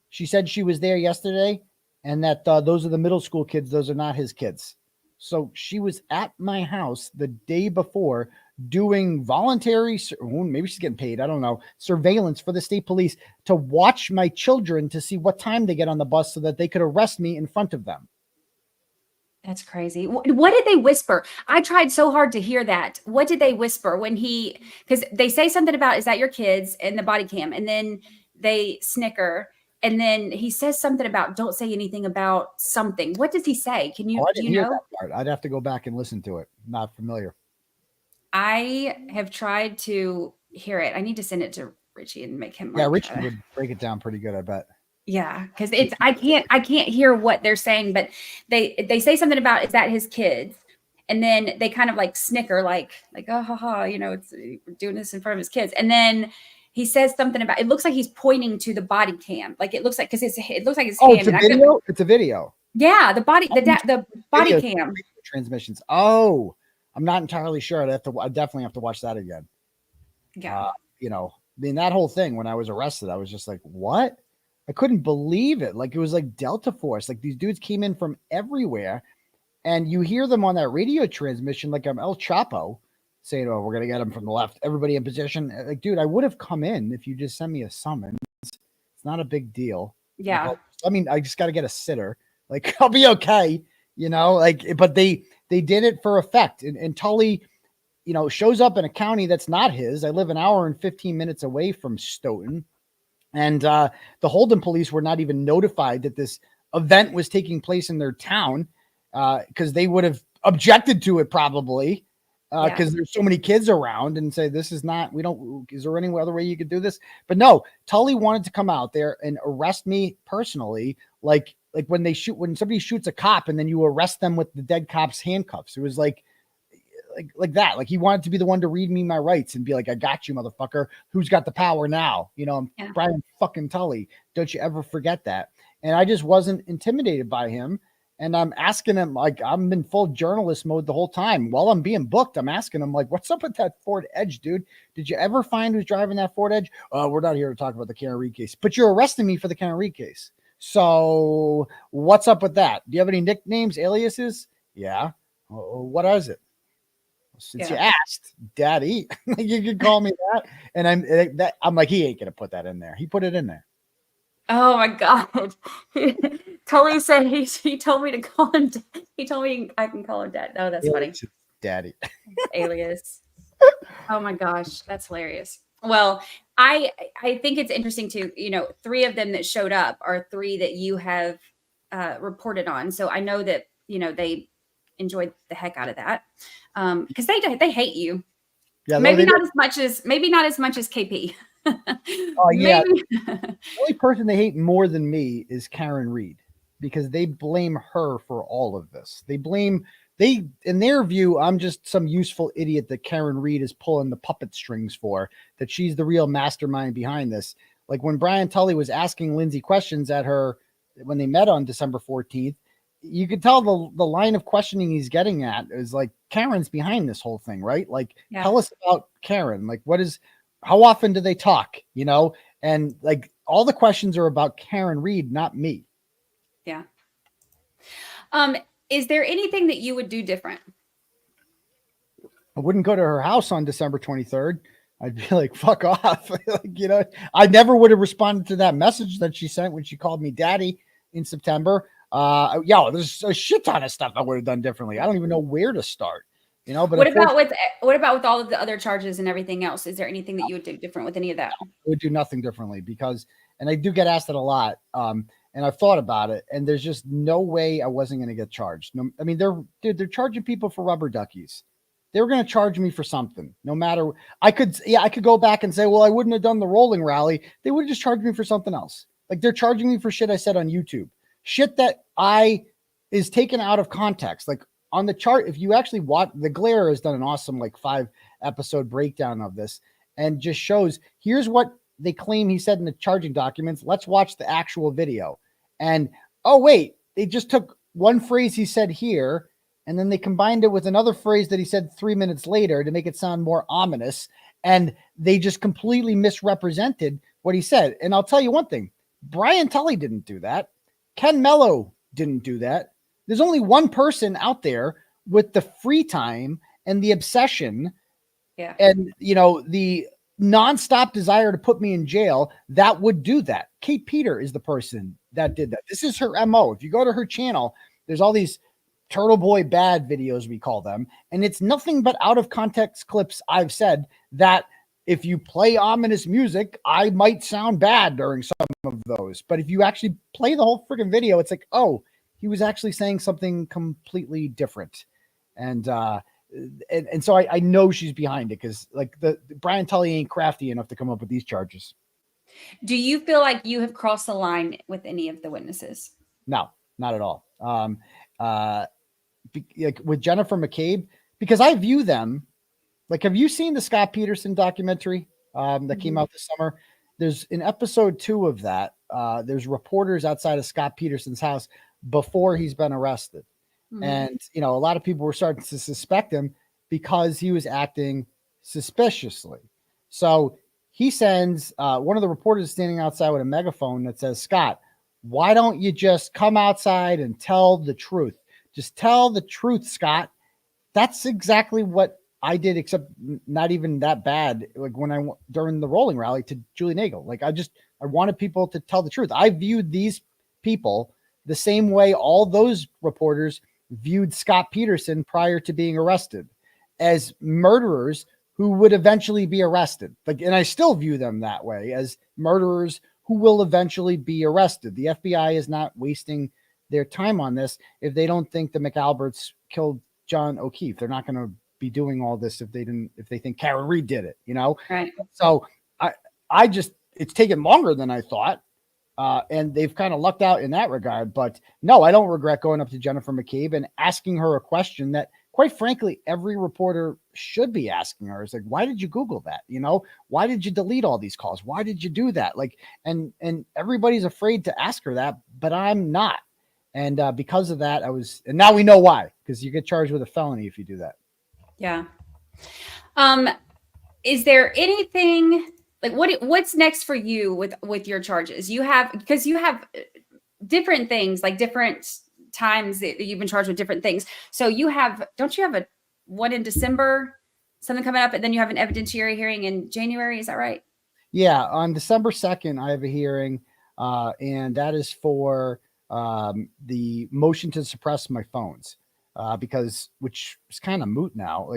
She said she was there yesterday and that those are the middle school kids. Those are not his kids. So she was at my house the day before doing voluntary, maybe she's getting paid, I don't know, surveillance for the state police to watch my children to see what time they get on the bus so that they could arrest me in front of them. That's crazy. What did they whisper? I tried so hard to hear that. What did they whisper because they say something about, is that your kids, and the body cam, and then they snicker. And then he says something about, don't say anything about something. What does he say? Can you, do you know? That part. I'd have to go back and listen to it. Not familiar. I have tried to hear it. I need to send it to Richie and make him. Yeah, Richie would break it down pretty good, I bet. Yeah, because I can't hear what they're saying, but they say something about, is that his kids? And then they kind of like snicker, like oh ha ha, it's we're doing this in front of his kids. And then he says something about, it looks like he's pointing to the body cam, like it looks like, because it looks like his hand. It's a video. It's a video. Yeah, the body cam transmissions. Oh, I'm not entirely sure. I definitely have to watch that again. Yeah. That whole thing when I was arrested, I was just like, what? I couldn't believe it. Like, it was like Delta Force. Like, these dudes came in from everywhere, and you hear them on that radio transmission like I'm El Chapo saying, oh, we're going to get them from the left. Everybody in position. Like, dude, I would have come in if you just sent me a summons. It's not a big deal. Yeah. I just got to get a sitter. Like, I'll be okay. But they did it for effect. And Tully, shows up in a county that's not his. I live an hour and 15 minutes away from Stoughton. And the Holden police were not even notified that this event was taking place in their town because they would have objected to it probably because there's so many kids around and say, this is not, is there any other way you could do this? But no, Tully wanted to come out there and arrest me personally. Like when somebody shoots a cop and then you arrest them with the dead cop's handcuffs. It was like that. Like, he wanted to be the one to read me my rights and be like, I got you, motherfucker. Who's got the power now? I'm Brian fucking Tully. Don't you ever forget that. And I just wasn't intimidated by him. And I'm asking him, like, I'm in full journalist mode the whole time. While I'm being booked, I'm asking him, like, what's up with that Ford Edge, dude? Did you ever find who's driving that Ford Edge? We're not here to talk about the Karen Reed case, but you're arresting me for the Karen Reed case. So what's up with that? Do you have any nicknames, aliases? Yeah. What is it? Since you asked, Daddy, you can call me that. And I'm like, he ain't gonna put that in there. He put it in there. Oh my God. Tully said he told me to call him. He told me I can call him Dad. Oh, that's funny. Daddy. Alias. Oh my gosh, that's hilarious. Well, I think it's interesting too. 3 of them that showed up are 3 that you have reported on. So I know that they enjoyed the heck out of that because they hate you. Yeah, maybe not as much as KP. Oh yeah. The only person they hate more than me is Karen Reed because they blame her for all of this. In their view, I'm just some useful idiot that Karen Reed is pulling the puppet strings for, that she's the real mastermind behind this. Like when Brian Tully was asking Lindsey questions at her when they met on December 14th, you could tell the line of questioning he's getting at is like, Karen's behind this whole thing, right? Like, tell us about Karen. Like, how often do they talk? And like all the questions are about Karen Reed, not me. Yeah. Is there anything that you would do different? I wouldn't go to her house on December 23rd. I'd be like, fuck off. I never would have responded to that message that she sent when she called me daddy in September. There's a shit ton of stuff I would have done differently. I don't even know where to start, but what about with all of the other charges and everything else? Is there anything that you would do different with any of that? I would do nothing differently and I do get asked that a lot. And I've thought about it and there's just no way I wasn't going to get charged. No, I mean, they're charging people for rubber duckies. They were going to charge me for something, no matter. I could go back and say, well, I wouldn't have done the rolling rally. They would have just charged me for something else. Like they're charging me for shit I said on YouTube. Shit that is taken out of context. Like on the chart, if you actually watch, the Glare has done an awesome 5-episode breakdown of this and just shows here's what they claim he said in the charging documents. Let's watch the actual video. And oh wait, they just took one phrase he said here and then they combined it with another phrase that he said 3 minutes later to make it sound more ominous. And they just completely misrepresented what he said. And I'll tell you one thing, Brian Tully didn't do that. Ken Mello didn't do that. There's only one person out there with the free time and the obsession and, the nonstop desire to put me in jail that would do that. Kate Peter is the person that did that. This is her MO. If you go to her channel, there's all these Turtleboy bad videos, we call them. And it's nothing but out of context clips I've said that if you play ominous music, I might sound bad during some of those. But if you actually play the whole freaking video, it's like, oh, he was actually saying something completely different. And so I know she's behind it because the Brian Tully ain't crafty enough to come up with these charges. Do you feel like you have crossed the line with any of the witnesses? No, not at all. With Jennifer McCabe, because I view them have you seen the Scott Peterson documentary that came out this summer? There's in episode 2 of that. There's reporters outside of Scott Peterson's house before he's been arrested. And, a lot of people were starting to suspect him because he was acting suspiciously. So he sends one of the reporters standing outside with a megaphone that says, Scott, why don't you just come outside and tell the truth? Just tell the truth, Scott. That's exactly what I did, except not even that bad. When during the rolling rally to Julie Nagel, I wanted people to tell the truth. I viewed these people the same way all those reporters viewed Scott Peterson prior to being arrested, as murderers who would eventually be arrested. And I still view them that way, as murderers who will eventually be arrested. The FBI is not wasting their time on this if they don't think the McAlberts killed John O'Keefe. They're not going to be doing all this if they think Karen Reed did it, Right. So it's taken longer than I thought. And they've kind of lucked out in that regard, but no, I don't regret going up to Jennifer McCabe and asking her a question that, quite frankly, every reporter should be asking her. It's why did you Google that? Why did you delete all these calls? Why did you do that? And everybody's afraid to ask her that, but I'm not. And because of that, and now we know why, because you get charged with a felony if you do that. Yeah. Is there anything what's next for you with your charges? Because you have different things, different times that you've been charged with different things. So don't you have a one in December, something coming up, and then you have an evidentiary hearing in January? Is that right? Yeah. On December 2nd, I have a hearing, and that is for the motion to suppress my phones, which is kind of moot now.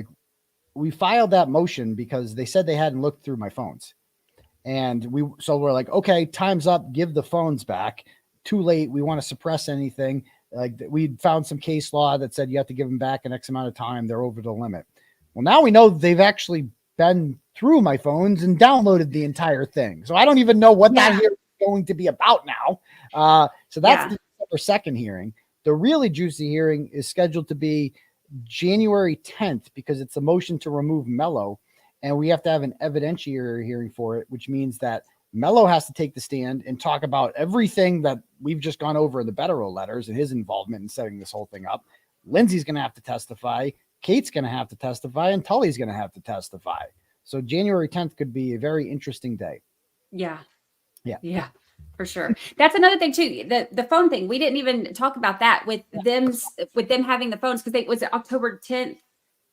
We filed that motion because they said they hadn't looked through my phones. And we're like, okay, time's up. Give the phones back. Too late. We want to suppress anything. We found some case law that said you have to give them back an X amount of time. They're over the limit. Well, now we know they've actually been through my phones and downloaded the entire thing. So I don't even know what that hearing is going to be about now. So that's the December 2nd hearing. The really juicy hearing is scheduled to be January 10th because it's a motion to remove Mello. And we have to have an evidentiary hearing for it, which means that Mello has to take the stand and talk about everything that we've just gone over in the Bederow letters and his involvement in setting this whole thing up. Lindsey's going to have to testify. Kate's going to have to testify. And Tully's going to have to testify. So January 10th could be a very interesting day. Yeah. Yeah. Yeah, for sure. That's another thing too. The phone thing. We didn't even talk about that with them having the phones because was it October 10th?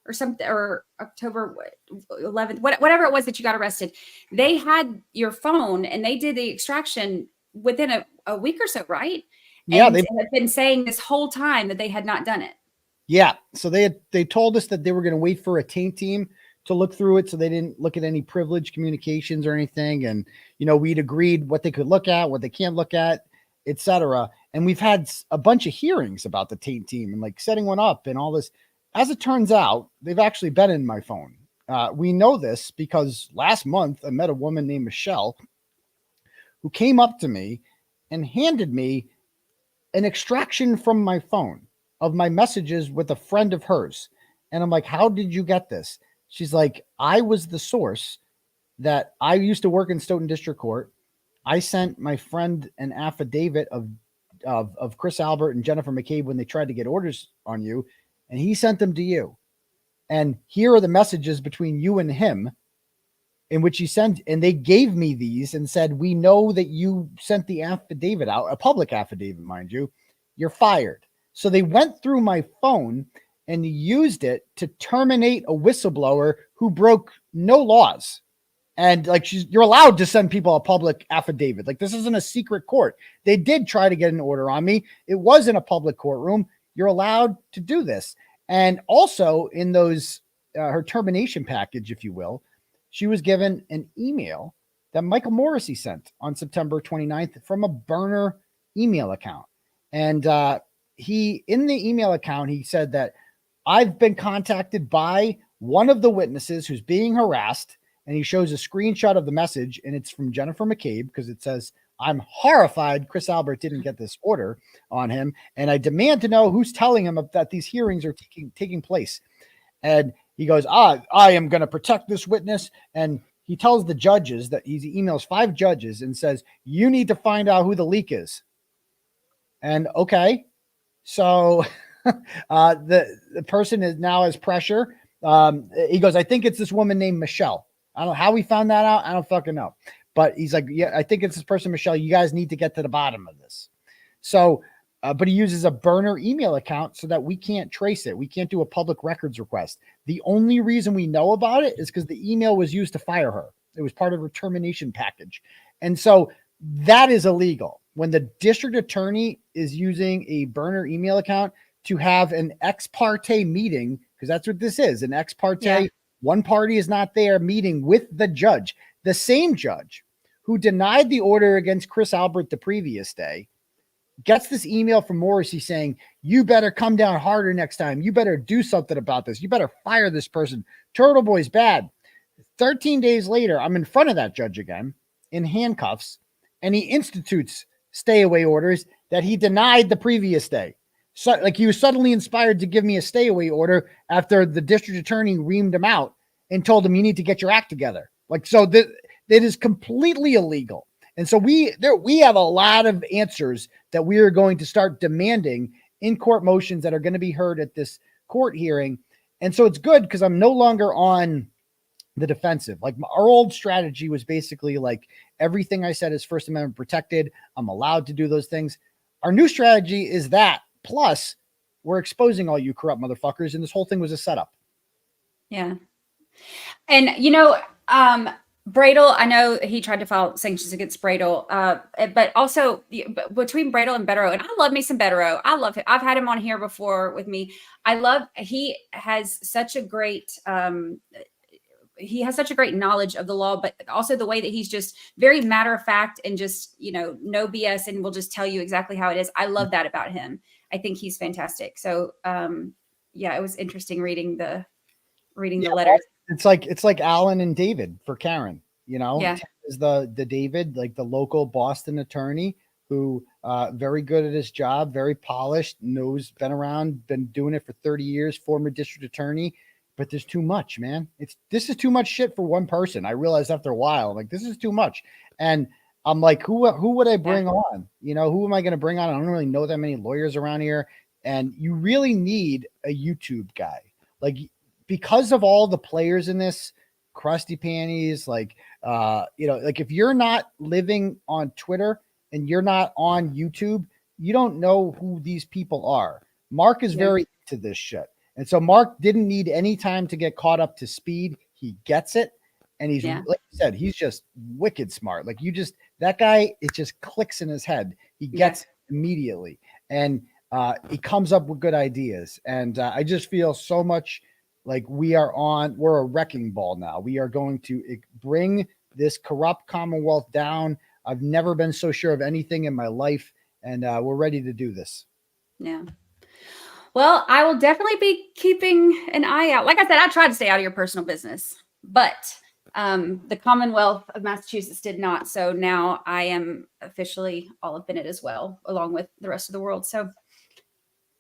Or something, or October 11th, whatever it was that you got arrested. They had your phone and they did the extraction within a week or so, right? Yeah, they had been saying this whole time that they had not done it. Yeah, so they told us that they were going to wait for a taint team to look through it, so they didn't look at any privileged communications or anything. And we'd agreed what they could look at, what they can't look at, etc. And we've had a bunch of hearings about the taint team and setting one up and all this. As it turns out, they've actually been in my phone. We know this because last month I met a woman named Michelle who came up to me and handed me an extraction from my phone. of my messages with a friend of hers. And I'm like, how did you get this? She's like, I was the source that I used to work in Stoughton District Court. I sent my friend an affidavit of Chris Albert and Jennifer McCabe when they tried to get orders on you, and he sent them to you. And here are the messages between you and him in which he sent, and they gave me these and said, we know that you sent the affidavit out, a public affidavit, mind you, you're fired. So they went through my phone and used it to terminate a whistleblower who broke no laws. And like, you're allowed to send people a public affidavit. Like, this isn't a secret court. They did try to get an order on me. It wasn't a public courtroom. You're allowed to do this. And also in those, her termination package, if you will, she was given an email that Michael Morrissey sent on September 29th from a burner email account. And in the email account, he said that I've been contacted by one of the witnesses who's being harassed. And he shows a screenshot of the message, and it's from Jennifer McCabe, because it says, I'm horrified Chris Albert didn't get this order on him, and I demand to know who's telling him that these hearings are taking place. And he goes, I am going to protect this witness. And he tells the judges that he emails 5 judges and says, you need to find out who the leak is. And okay, so the person is now has pressure. He goes, I think it's this woman named Michelle. I don't know how we found that out. I don't fucking know. But he's like, yeah, I think it's this person, Michelle. You guys need to get to the bottom of this. So, but he uses a burner email account so that we can't trace it. We can't do a public records request. The only reason we know about it is because the email was used to fire her. It was part of her termination package. And so that is illegal. When the district attorney is using a burner email account to have an ex parte meeting, because that's what this is, an ex parte. Yeah. One party is not there meeting with the judge, the same judge who denied the order against Chris Albert the previous day, gets this email from Morrissey saying, you better come down harder next time. You better do something about this. You better fire this person. Turtleboy's bad. 13 days later, I'm in front of that judge again in handcuffs, and he institutes stay away orders that he denied the previous day. So, like, he was suddenly inspired to give me a stay away order after the district attorney reamed him out and told him, you need to get your act together. Like, so that is completely illegal. And so we have a lot of answers that we are going to start demanding in court motions that are going to be heard at this court hearing. And so it's good because I'm no longer on the defensive. Like, our old strategy was basically like, everything I said is First Amendment protected. I'm allowed to do those things. Our new strategy is that. Plus, we're exposing all you corrupt motherfuckers, and this whole thing was a setup. Yeah. And, you know, Bradl, I know he tried to file sanctions against Bradl, but also between Bradl and Bederow, and I love me some Bederow. I love him. I've had him on here before with me. He has such a great knowledge of the law, but also the way that he's just very matter of fact and just, no BS, and will just tell you exactly how it is. I love that about him. I think he's fantastic. So, it was interesting reading the letters. It's like Alan and David for Karen, Yeah. Is the David, like the local Boston attorney who, very good at his job, very polished, been around, been doing it for 30 years, former district attorney. But there's too much, man. This is too much shit for one person. I realized after a while, like, this is too much. And I'm like, who would I bring on? Who am I going to bring on? I don't really know that many lawyers around here. And you really need a YouTube guy. Like, because of all the players in this, Krusty Panties, like if you're not living on Twitter and you're not on YouTube, you don't know who these people are. Mark is very into this shit. And so Mark didn't need any time to get caught up to speed. He gets it. And he's, like you said, he's just wicked smart. Like, that guy, it just clicks in his head. He gets it immediately. And he comes up with good ideas. And I just feel so much like we're a wrecking ball now. We are going to bring this corrupt Commonwealth down. I've never been so sure of anything in my life. And we're ready to do this. Yeah. Well, I will definitely be keeping an eye out. Like I said, I tried to stay out of your personal business, but the Commonwealth of Massachusetts did not. So now I am officially all up in it as well, along with the rest of the world. So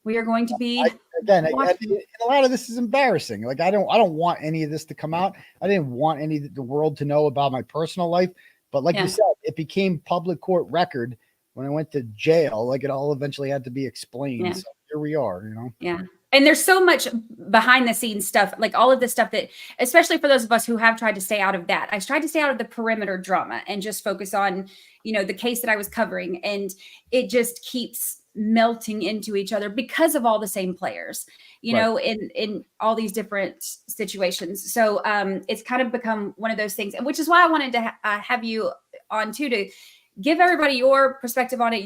We are going to be a lot of this is embarrassing. Like I don't want any of this to come out. I didn't want the world to know about my personal life. But like you said, it became public court record when I went to jail. Like it all eventually had to be explained. Yeah. So here we are, Yeah. And there's so much behind the scenes stuff, like all of the stuff that, especially for those of us who have tried to stay out of that. I tried to stay out of the perimeter drama and just focus on, the case that I was covering. And it just keeps melting into each other because of all the same players, in all these different situations. So it's kind of become one of those things, and which is why I wanted to have you on too, to give everybody your perspective on it,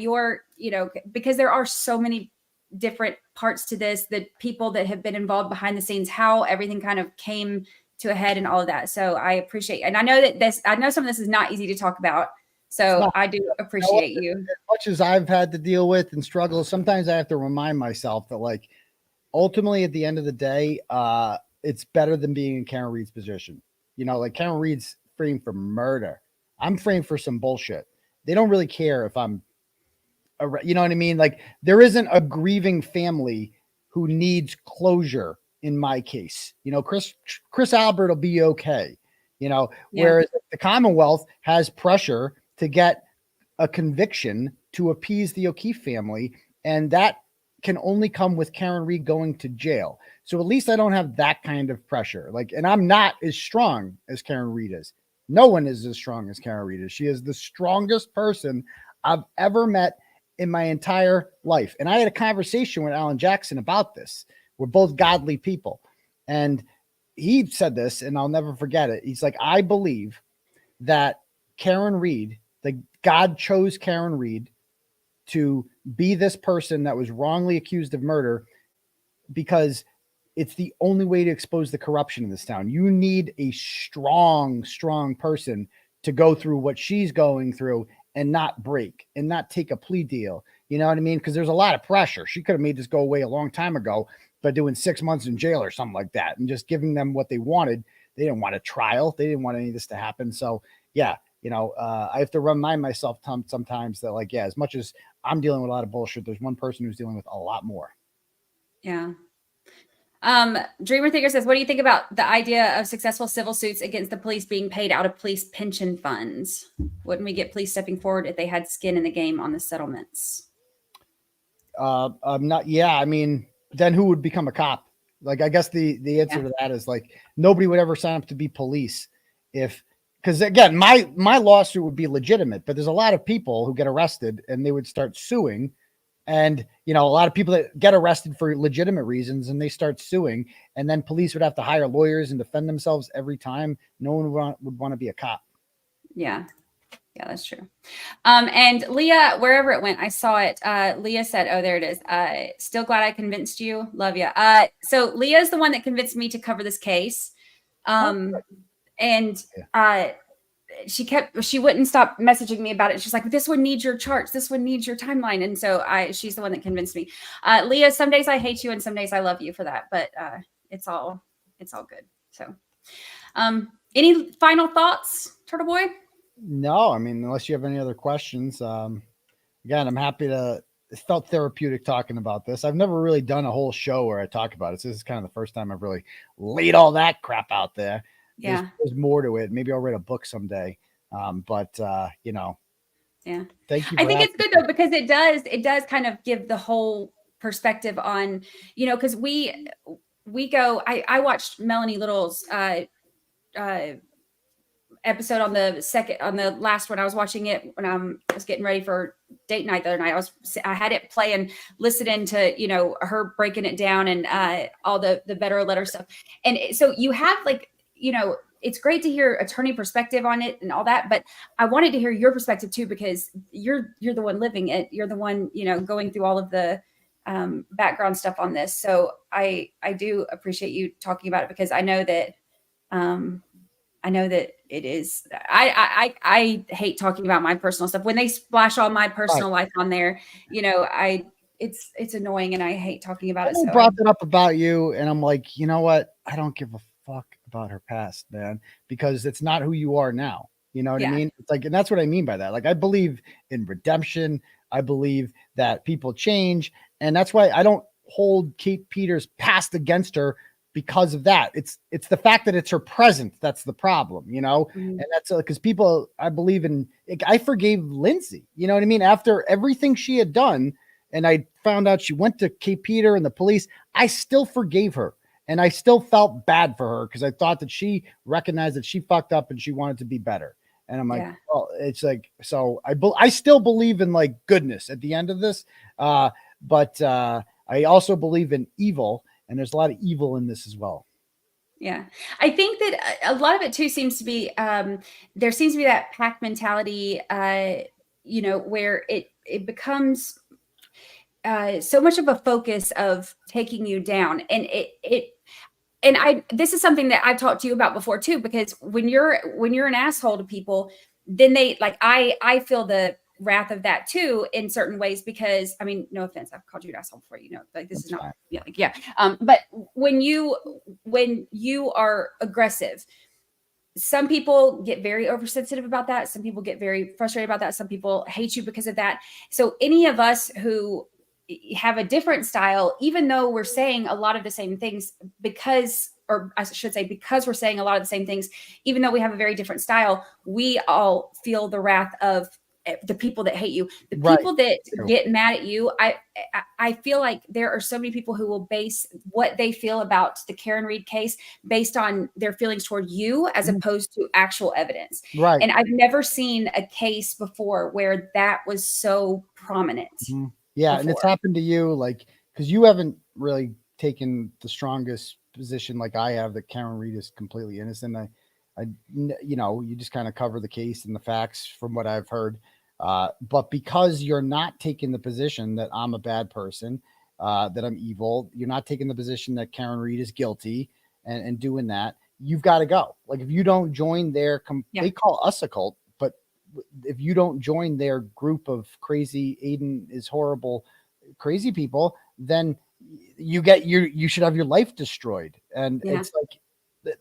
because there are so many different parts to this, the people that have been involved behind the scenes, how everything kind of came to a head and all of that. So I appreciate, and I know some of this is not easy to talk about. So I do appreciate you. As much as I've had to deal with and struggle, sometimes I have to remind myself that like, ultimately at the end of the day, it's better than being in Karen Reed's position. Like Karen Reed's framed for murder. I'm framed for some bullshit. They don't really care if I'm, you know what I mean? Like there isn't a grieving family who needs closure in my case. Chris Albert will be okay. Whereas the Commonwealth has pressure to get a conviction to appease the O'Keefe family. And that can only come with Karen Reed going to jail. So at least I don't have that kind of pressure. And I'm not as strong as Karen Reed is. No one is as strong as Karen Reed is. She is the strongest person I've ever met in my entire life. And I had a conversation with Alan Jackson about this. We're both godly people. And he said this, and I'll never forget it. He's like, I believe that Karen Reed, like God chose Karen Reed to be this person that was wrongly accused of murder because it's the only way to expose the corruption in this town. You need a strong, strong person to go through what she's going through and not break and not take a plea deal. You know what I mean? Because there's a lot of pressure. She could have made this go away a long time ago by doing 6 months in jail or something like that and just giving them what they wanted. They didn't want a trial. They didn't want any of this to happen. So yeah, I have to remind myself sometimes that like, yeah, as much as I'm dealing with a lot of bullshit, there's one person who's dealing with a lot more. Yeah. Dreamer Thinker says, what do you think about the idea of successful civil suits against the police being paid out of police pension funds? Wouldn't we get police stepping forward if they had skin in the game on the settlements? I mean, then who would become a cop? Like, I guess the answer to that is like, nobody would ever sign up to be police because again, my lawsuit would be legitimate, but there's a lot of people who get arrested and they would start suing. And, a lot of people that get arrested for legitimate reasons and they start suing, and then police would have to hire lawyers and defend themselves every time. No one would want to be a cop. Yeah. Yeah, that's true. And Leah, wherever it went, I saw it. Leah said, oh, there it is. Still glad I convinced you. Love you. So Leah is the one that convinced me to cover this case. She wouldn't stop messaging me about it. She's like, this one needs your charts. This one needs your timeline. And so she's the one that convinced me. Leah, some days I hate you and some days I love you for that, but it's all good. So any final thoughts, Turtleboy? No, I mean, unless you have any other questions. Again, I'm happy it felt therapeutic talking about this. I've never really done a whole show where I talk about it. So this is kind of the first time I've really laid all that crap out there. Yeah. There's more to it. Maybe I'll write a book someday. Yeah. Thank you. I think it's good though, because it does kind of give the whole perspective on, because we go, I watched Melanie Little's episode on the last one. I was watching it when I was getting ready for date night the other night. I had it play and listening to, her breaking it down and all the Bederow letter stuff. And so you have it's great to hear attorney perspective on it and all that, but I wanted to hear your perspective too, because you're the one living it. You're the one, going through all of the background stuff on this. So I do appreciate you talking about it, because I know that it is, I hate talking about my personal stuff when they splash all my personal life on there, it's annoying and I hate talking about it. So brought it up about you. And I'm like, you know what? I don't give a fuck about her past, man, because it's not who you are now. You know what I mean? It's like, and that's what I mean by that. Like, I believe in redemption. I believe that people change. And that's why I don't hold Kate Peters' past against her because of that. It's the fact that it's her present that's the problem, you know. And that's because people, I believe in. I forgave Lindsey, you know what I mean, after everything she had done, and I found out she went to Kate Peter and the police. I still forgave her, and I still felt bad for her because I thought that she recognized that she fucked up and she wanted to be better. And I'm like, well, it's like, so I still believe in like goodness at the end of this, but I also believe in evil. And there's a lot of evil in this as well. Yeah. I think that a lot of it too seems to be, there seems to be that pack mentality, you know, where it becomes so much of a focus of taking you down. And this is something that I've talked to you about before too, because when you're an asshole to people, then they like, I feel the wrath of that too in certain ways, because I mean, no offense, I've called you an asshole before, you know, like this is not, but when you are aggressive, some people get very oversensitive about that. Some people get very frustrated about that. Some people hate you because of that. So any of us who have a different style, even though we're saying a lot of the same things, because we're saying a lot of the same things, even though we have a very different style, we all feel the wrath of the people that hate you, the people that get mad at you. I feel like there are so many people who will base what they feel about the Karen Read case based on their feelings toward you as opposed to actual evidence. Right. And I've never seen a case before where that was so prominent. Yeah. Before. And it's happened to you, like, because you haven't really taken the strongest position like I have that Karen Read is completely innocent. You know, you just kind of cover the case and the facts from what I've heard. But because you're not taking the position that I'm a bad person, that I'm evil, you're not taking the position that Karen Read is guilty and doing that, you've got to go. Like if you don't join their, they call us a cult, but if you don't join their group of crazy, Aiden is horrible, crazy people, then you should have your life destroyed. And it's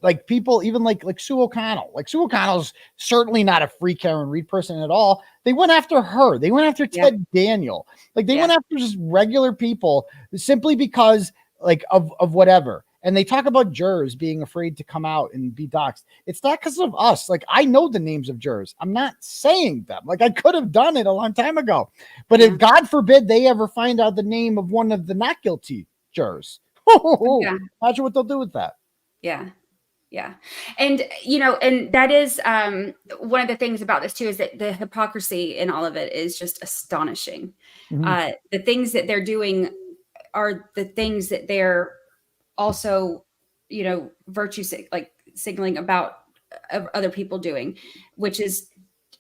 like people, even like Sue O'Connell, Sue O'Connell's certainly not a free Karen Read person at all. They went after her. They went after Ted Daniel. Like they went after just regular people simply because like of whatever. And they talk about jurors being afraid to come out and be doxxed. It's not because of us. Like I know the names of jurors. I'm not saying them. Like I could have done it a long time ago. But if God forbid they ever find out the name of one of the not guilty jurors, imagine what they'll do with that. Yeah. Yeah. And, you know, and that is one of the things about this too, is that the hypocrisy in all of it is just astonishing. The things that they're doing are the things that they're also, you know, signaling about other people doing, which is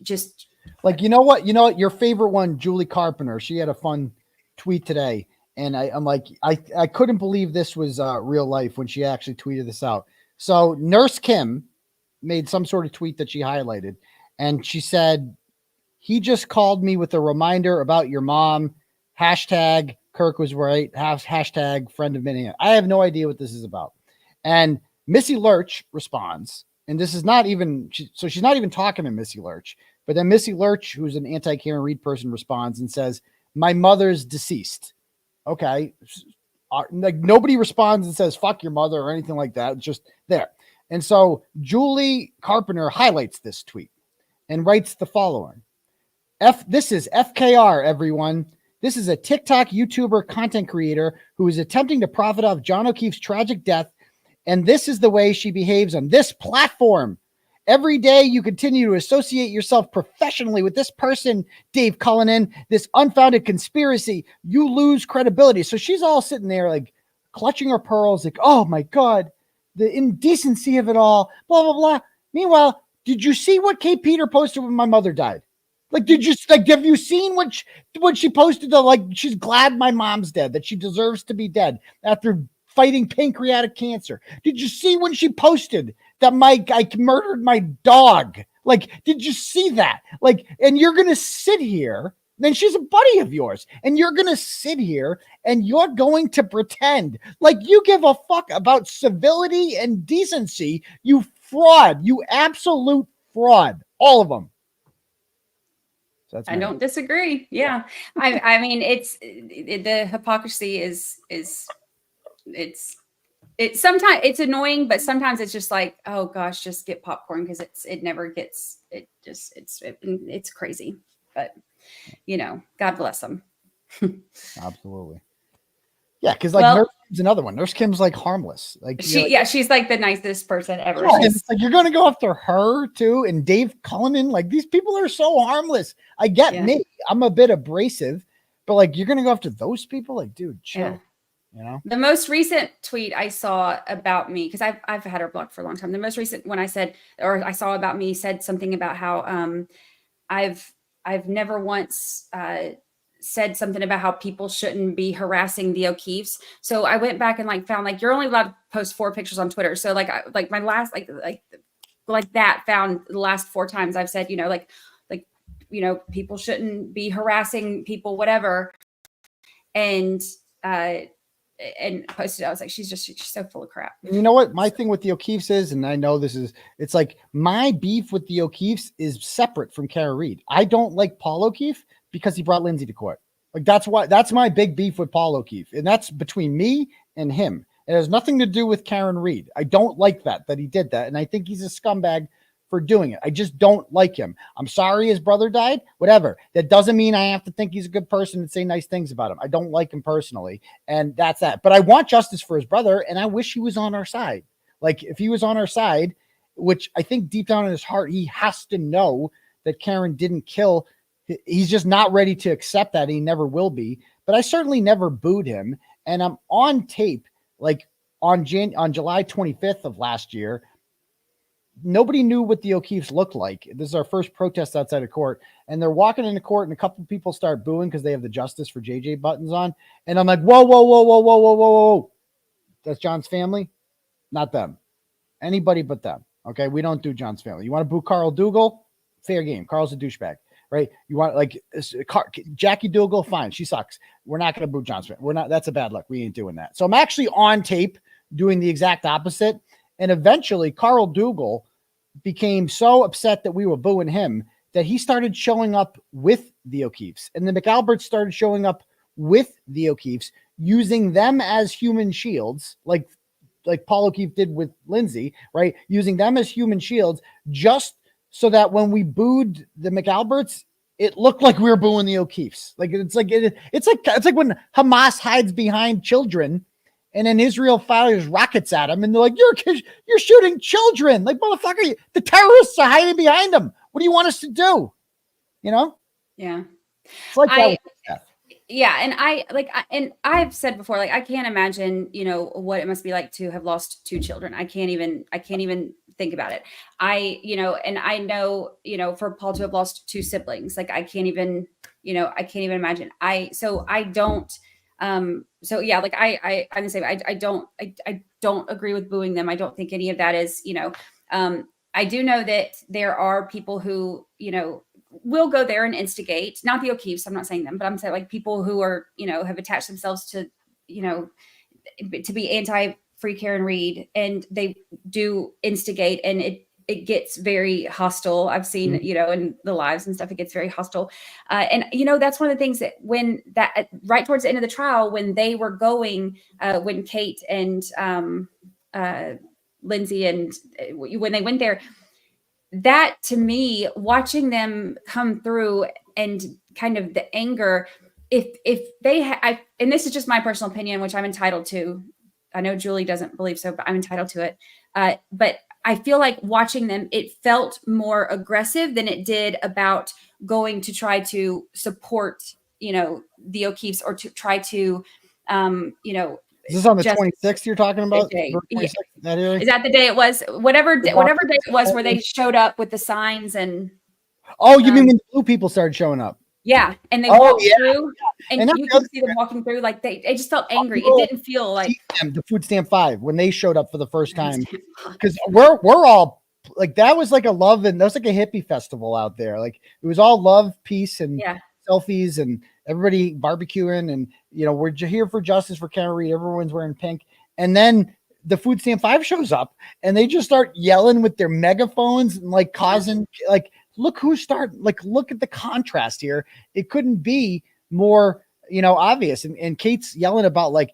just like, you know what, your favorite one, Julie Carpenter, she had a fun tweet today. And I'm like, I couldn't believe this was real life when she actually tweeted this out. So Nurse Kim made some sort of tweet that she highlighted, and she said, he just called me with a reminder about your mom, hashtag Kirk was right, hashtag friend of many. I have no idea what this is about. And Missy Lurch responds, and this is not even, so she's not even talking to Missy Lurch, but then Missy Lurch, who's an anti-Karen Read person, responds and says, my mother's deceased. Okay. Like nobody responds and says fuck your mother or anything like that. It's just there. And so Julie Carpenter highlights this tweet and writes the following. This is FKR, everyone. This is a TikTok YouTuber content creator who is attempting to profit off John O'Keefe's tragic death. And this is the way she behaves on this platform. Every day you continue to associate yourself professionally with this person, Dave Cullinan, this unfounded conspiracy. You lose credibility. So she's all sitting there like clutching her pearls, like, oh my God, the indecency of it all, blah, blah, blah. Meanwhile, did you see what Kate Peter posted when my mother died? Like, have you seen what she posted? Like, she's glad my mom's dead, that she deserves to be dead after fighting pancreatic cancer. Did you see when she posted that I murdered my dog? Like, did you see that? Like, and you're going to sit here, then she's a buddy of yours, and you're going to sit here and you're going to pretend like you give a fuck about civility and decency. You fraud, you absolute fraud, all of them. So that's I don't disagree. Yeah. I mean, the hypocrisy is sometimes it's annoying, but sometimes it's just like, oh gosh, just get popcorn, because it's crazy. But God bless them. Absolutely. Yeah, because Nurse Kim's another one. Nurse Kim's harmless. She's like the nicest person ever. Yeah, it's you're gonna go after her too, and Dave Cullinan. These people are so harmless. I get me. I'm a bit abrasive, but you're gonna go after those people. Dude, chill. Yeah. The most recent tweet I saw about me, because I've had her blocked for a long time. The most recent one I saw about me said something about how I've never once said something about how people shouldn't be harassing the O'Keefes. So I went back and found you're only allowed to post 4 pictures on Twitter. So my last that found the last 4 times I've said people shouldn't be harassing people, whatever, and posted. I was like, she's so full of crap. You know what my thing with the O'Keefes is, and I know it's my beef with the O'Keefes is separate from Kara Reed. I don't like Paul O'Keefe because he brought Lindsey to court. That's my big beef with Paul O'Keefe, and that's between me and him. It has nothing to do with Karen Reed. I don't like that he did that, and I think he's a scumbag for doing it. I just don't like him. I'm sorry his brother died, whatever. That doesn't mean I have to think he's a good person and say nice things about him. I don't like him personally, and that's that. But I want justice for his brother, and I wish he was on our side. If he was on our side, which I think deep down in his heart, he has to know that Karen didn't kill. He's just not ready to accept that. He never will be. But I certainly never booed him. And I'm on tape, on July 25th of last year. Nobody knew what the O'Keefes looked like. This is our first protest outside of court. And they're walking into court, and a couple of people start booing because they have the Justice for JJ buttons on. And I'm like, whoa, whoa, whoa, whoa, whoa, whoa, whoa, whoa. That's John's family? Not them. Anybody but them. Okay? We don't do John's family. You want to boo Carl Dougal? Fair game. Carl's a douchebag. Right? You want Jackie Dougal? Fine. She sucks. We're not going to boo John's family. We're not. That's a bad luck. We ain't doing that. So I'm actually on tape doing the exact opposite. And eventually Carl Dougal became so upset that we were booing him that he started showing up with the O'Keefes, and the McAlberts started showing up with the O'Keefes, using them as human shields, like Paul O'Keefe did with Lindsey, right? Using them as human shields, just so that when we booed the McAlberts, it looked like we were booing the O'Keefes. It's like when Hamas hides behind children, and then Israel fires rockets at them, and they're like, you're shooting children. Motherfucker, the terrorists are hiding behind them. What do you want us to do? Yeah. It's like that with Steph. Yeah. And I've said before, I can't imagine, what it must be like to have lost 2 children. I can't even think about it. And I know, for Paul to have lost 2 siblings, I can't even imagine. I'm the same. I don't agree with booing them. I don't think any of that is, I do know that there are people who, will go there and instigate, not the O'Keefes. I'm not saying them, but I'm saying people who are, have attached themselves to, to be anti-free Karen Reed, and they do instigate, and it gets very hostile. I've seen, in the lives and stuff, it gets very hostile. And, that's one of the things that right towards the end of the trial, when they were going, when Kate and Lindsey and when they went there, that to me, watching them come through and kind of the anger, if they and this is just my personal opinion, which I'm entitled to. I know Julie doesn't believe so, but I'm entitled to it. But I feel like watching them, it felt more aggressive than it did about going to try to support, the O'Keefes, or to try to, Is this on the 26th you're talking about? Yeah. Is that the day it was? Whatever day it was where they showed up with the signs and. Oh, you mean when the blue people started showing up? Yeah, and they walked through, and you could see them walking through. They just felt angry. It didn't feel like the Food Stamp 5 when they showed up for the first time, because we're all that was like a love, and that was like a hippie festival out there. It was all love, peace, and selfies, and everybody barbecuing, and we're here for justice for Karen Reed. Everyone's wearing pink, and then the Food Stamp 5 shows up, and they just start yelling with their megaphones and causing look look at the contrast here. It couldn't be more, obvious. And Kate's yelling about like,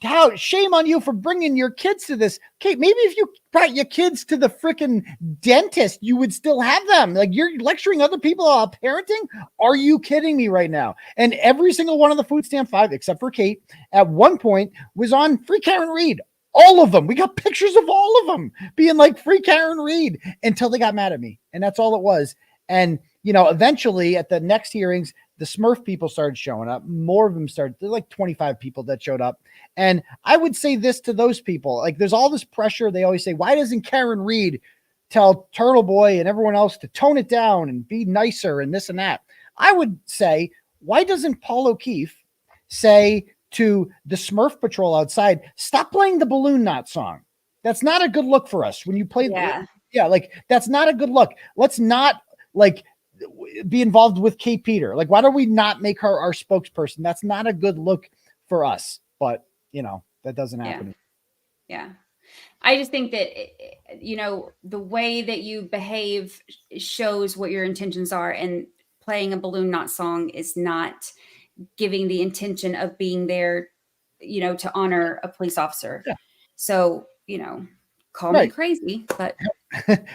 how shame on you for bringing your kids to this. Kate, maybe if you brought your kids to the freaking dentist, you would still have them. Like, you're lecturing other people about parenting. Are you kidding me right now? And every single one of the Food Stamp 5, except for Kate, at one point was on Free Karen Reed. All of them. We got pictures of all of them being like Free Karen Reed until they got mad at me. And that's all it was. And, eventually at the next hearings, the Smurf people started showing up. More of them started. There's like 25 people that showed up. And I would say this to those people. Like, there's all this pressure. They always say, why doesn't Karen Reed tell Turtleboy and everyone else to tone it down and be nicer and this and that? I would say, why doesn't Paul O'Keefe say to the Smurf Patrol outside, stop playing the Balloon Knot song? That's not a good look for us. When you play, like, that's not a good look. Let's not be involved with Kate Peter. Like, why do we not make her our spokesperson? That's not a good look for us. But that doesn't happen. Yeah. I just think that, the way that you behave shows what your intentions are, and playing a Balloon Knot song is not giving the intention of being there, to honor a police officer. Yeah. So, call me crazy, but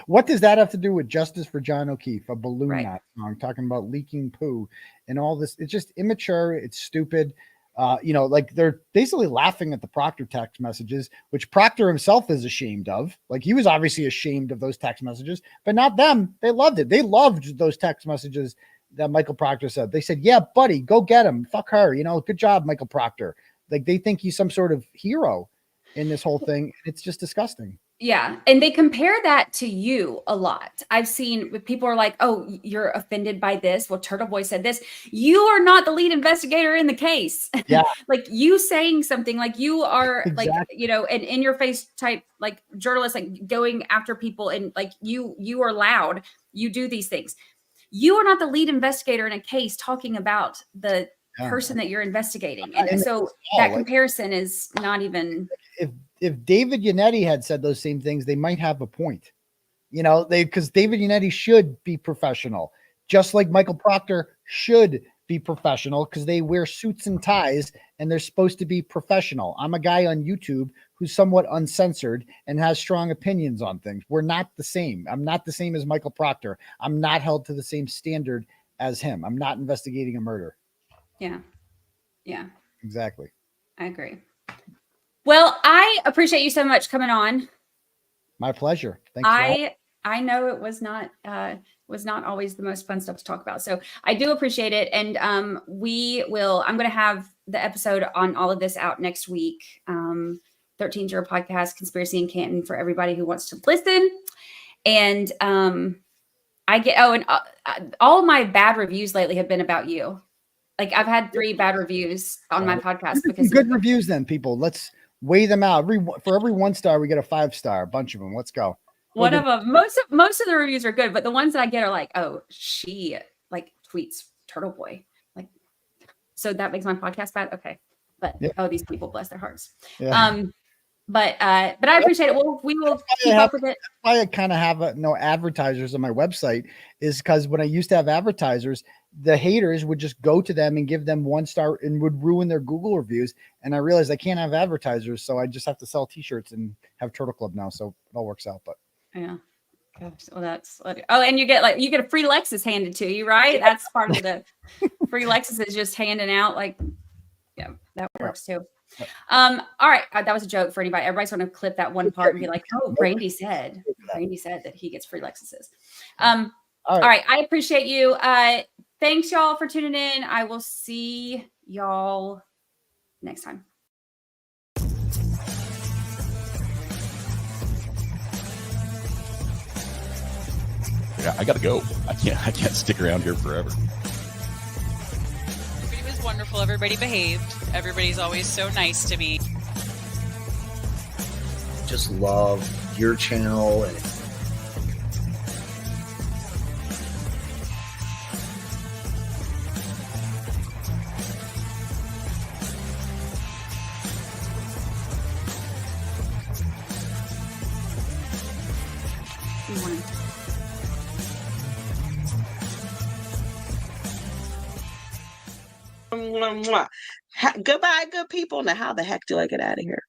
what does that have to do with Justice for John O'Keefe, a Balloon Knot song talking about leaking poo and all this? It's just immature. It's stupid. Like, they're basically laughing at the Proctor text messages, which Proctor himself is ashamed of. Like, he was obviously ashamed of those text messages, but not them. They loved it. They loved those text messages that Michael Proctor said. They said, yeah, buddy, go get him. Fuck her. Good job, Michael Proctor. Like, they think he's some sort of hero in this whole thing. It's just disgusting. Yeah. And they compare that to you a lot. I've seen people are like, oh, you're offended by this. Well, Turtleboy said this. You are not the lead investigator in the case. Yeah. Like, you saying something like you are exactly. Like, an in your face type, like, journalist, like, going after people, and like you are loud. You do these things. You are not the lead investigator in a case talking about the person that you're investigating. And so that comparison is not even. If David Yannetti had said those same things, they might have a point, because David Yannetti should be professional, just like Michael Proctor should be professional, because they wear suits and ties and they're supposed to be professional. I'm a guy on YouTube who's somewhat uncensored and has strong opinions on things. We're not the same. I'm not the same as Michael Proctor. I'm not held to the same standard as him. I'm not investigating a murder. Yeah. Yeah. Exactly. I agree. Well, I appreciate you so much coming on. My pleasure. Thanks. I know it was not always the most fun stuff to talk about. So I do appreciate it. And I'm going to have the episode on all of this out next week. 13 Juror Podcast, Conspiracy in Canton, for everybody who wants to listen. And all my bad reviews lately have been about you. Like, I've had 3 bad reviews on my podcast because good reviews. Then people, let's weigh them out. For every 1 star, we get a 5-star. A bunch of them. Let's go. One of them. Most of the reviews are good, but the ones that I get are like, oh, she like tweets Turtleboy. Like, so that makes my podcast bad. Okay, but these people, bless their hearts. Yeah. But I appreciate it. We will keep up with it. That's why I kind of have no advertisers on my website, is because when I used to have advertisers, the haters would just go to them and give them 1 star and would ruin their Google reviews. And I realized I can't have advertisers, so I just have to sell t-shirts and have Turtle Club now. So it all works out. But yeah. Well, and you get a free Lexus handed to you, right? That's part of the free Lexus is just handing out, like, yeah, that works too. All right. That was a joke for anybody. Everybody's going to clip that one part and be like, oh, Randy said that he gets free Lexuses. All right. I appreciate you. Thanks y'all for tuning in. I will see y'all next time. Yeah, I gotta go. I can't stick around here forever. It was wonderful. Everybody behaved. Everybody's always so nice to me. Just love your channel and Goodbye, good people. Now, how the heck do I get out of here?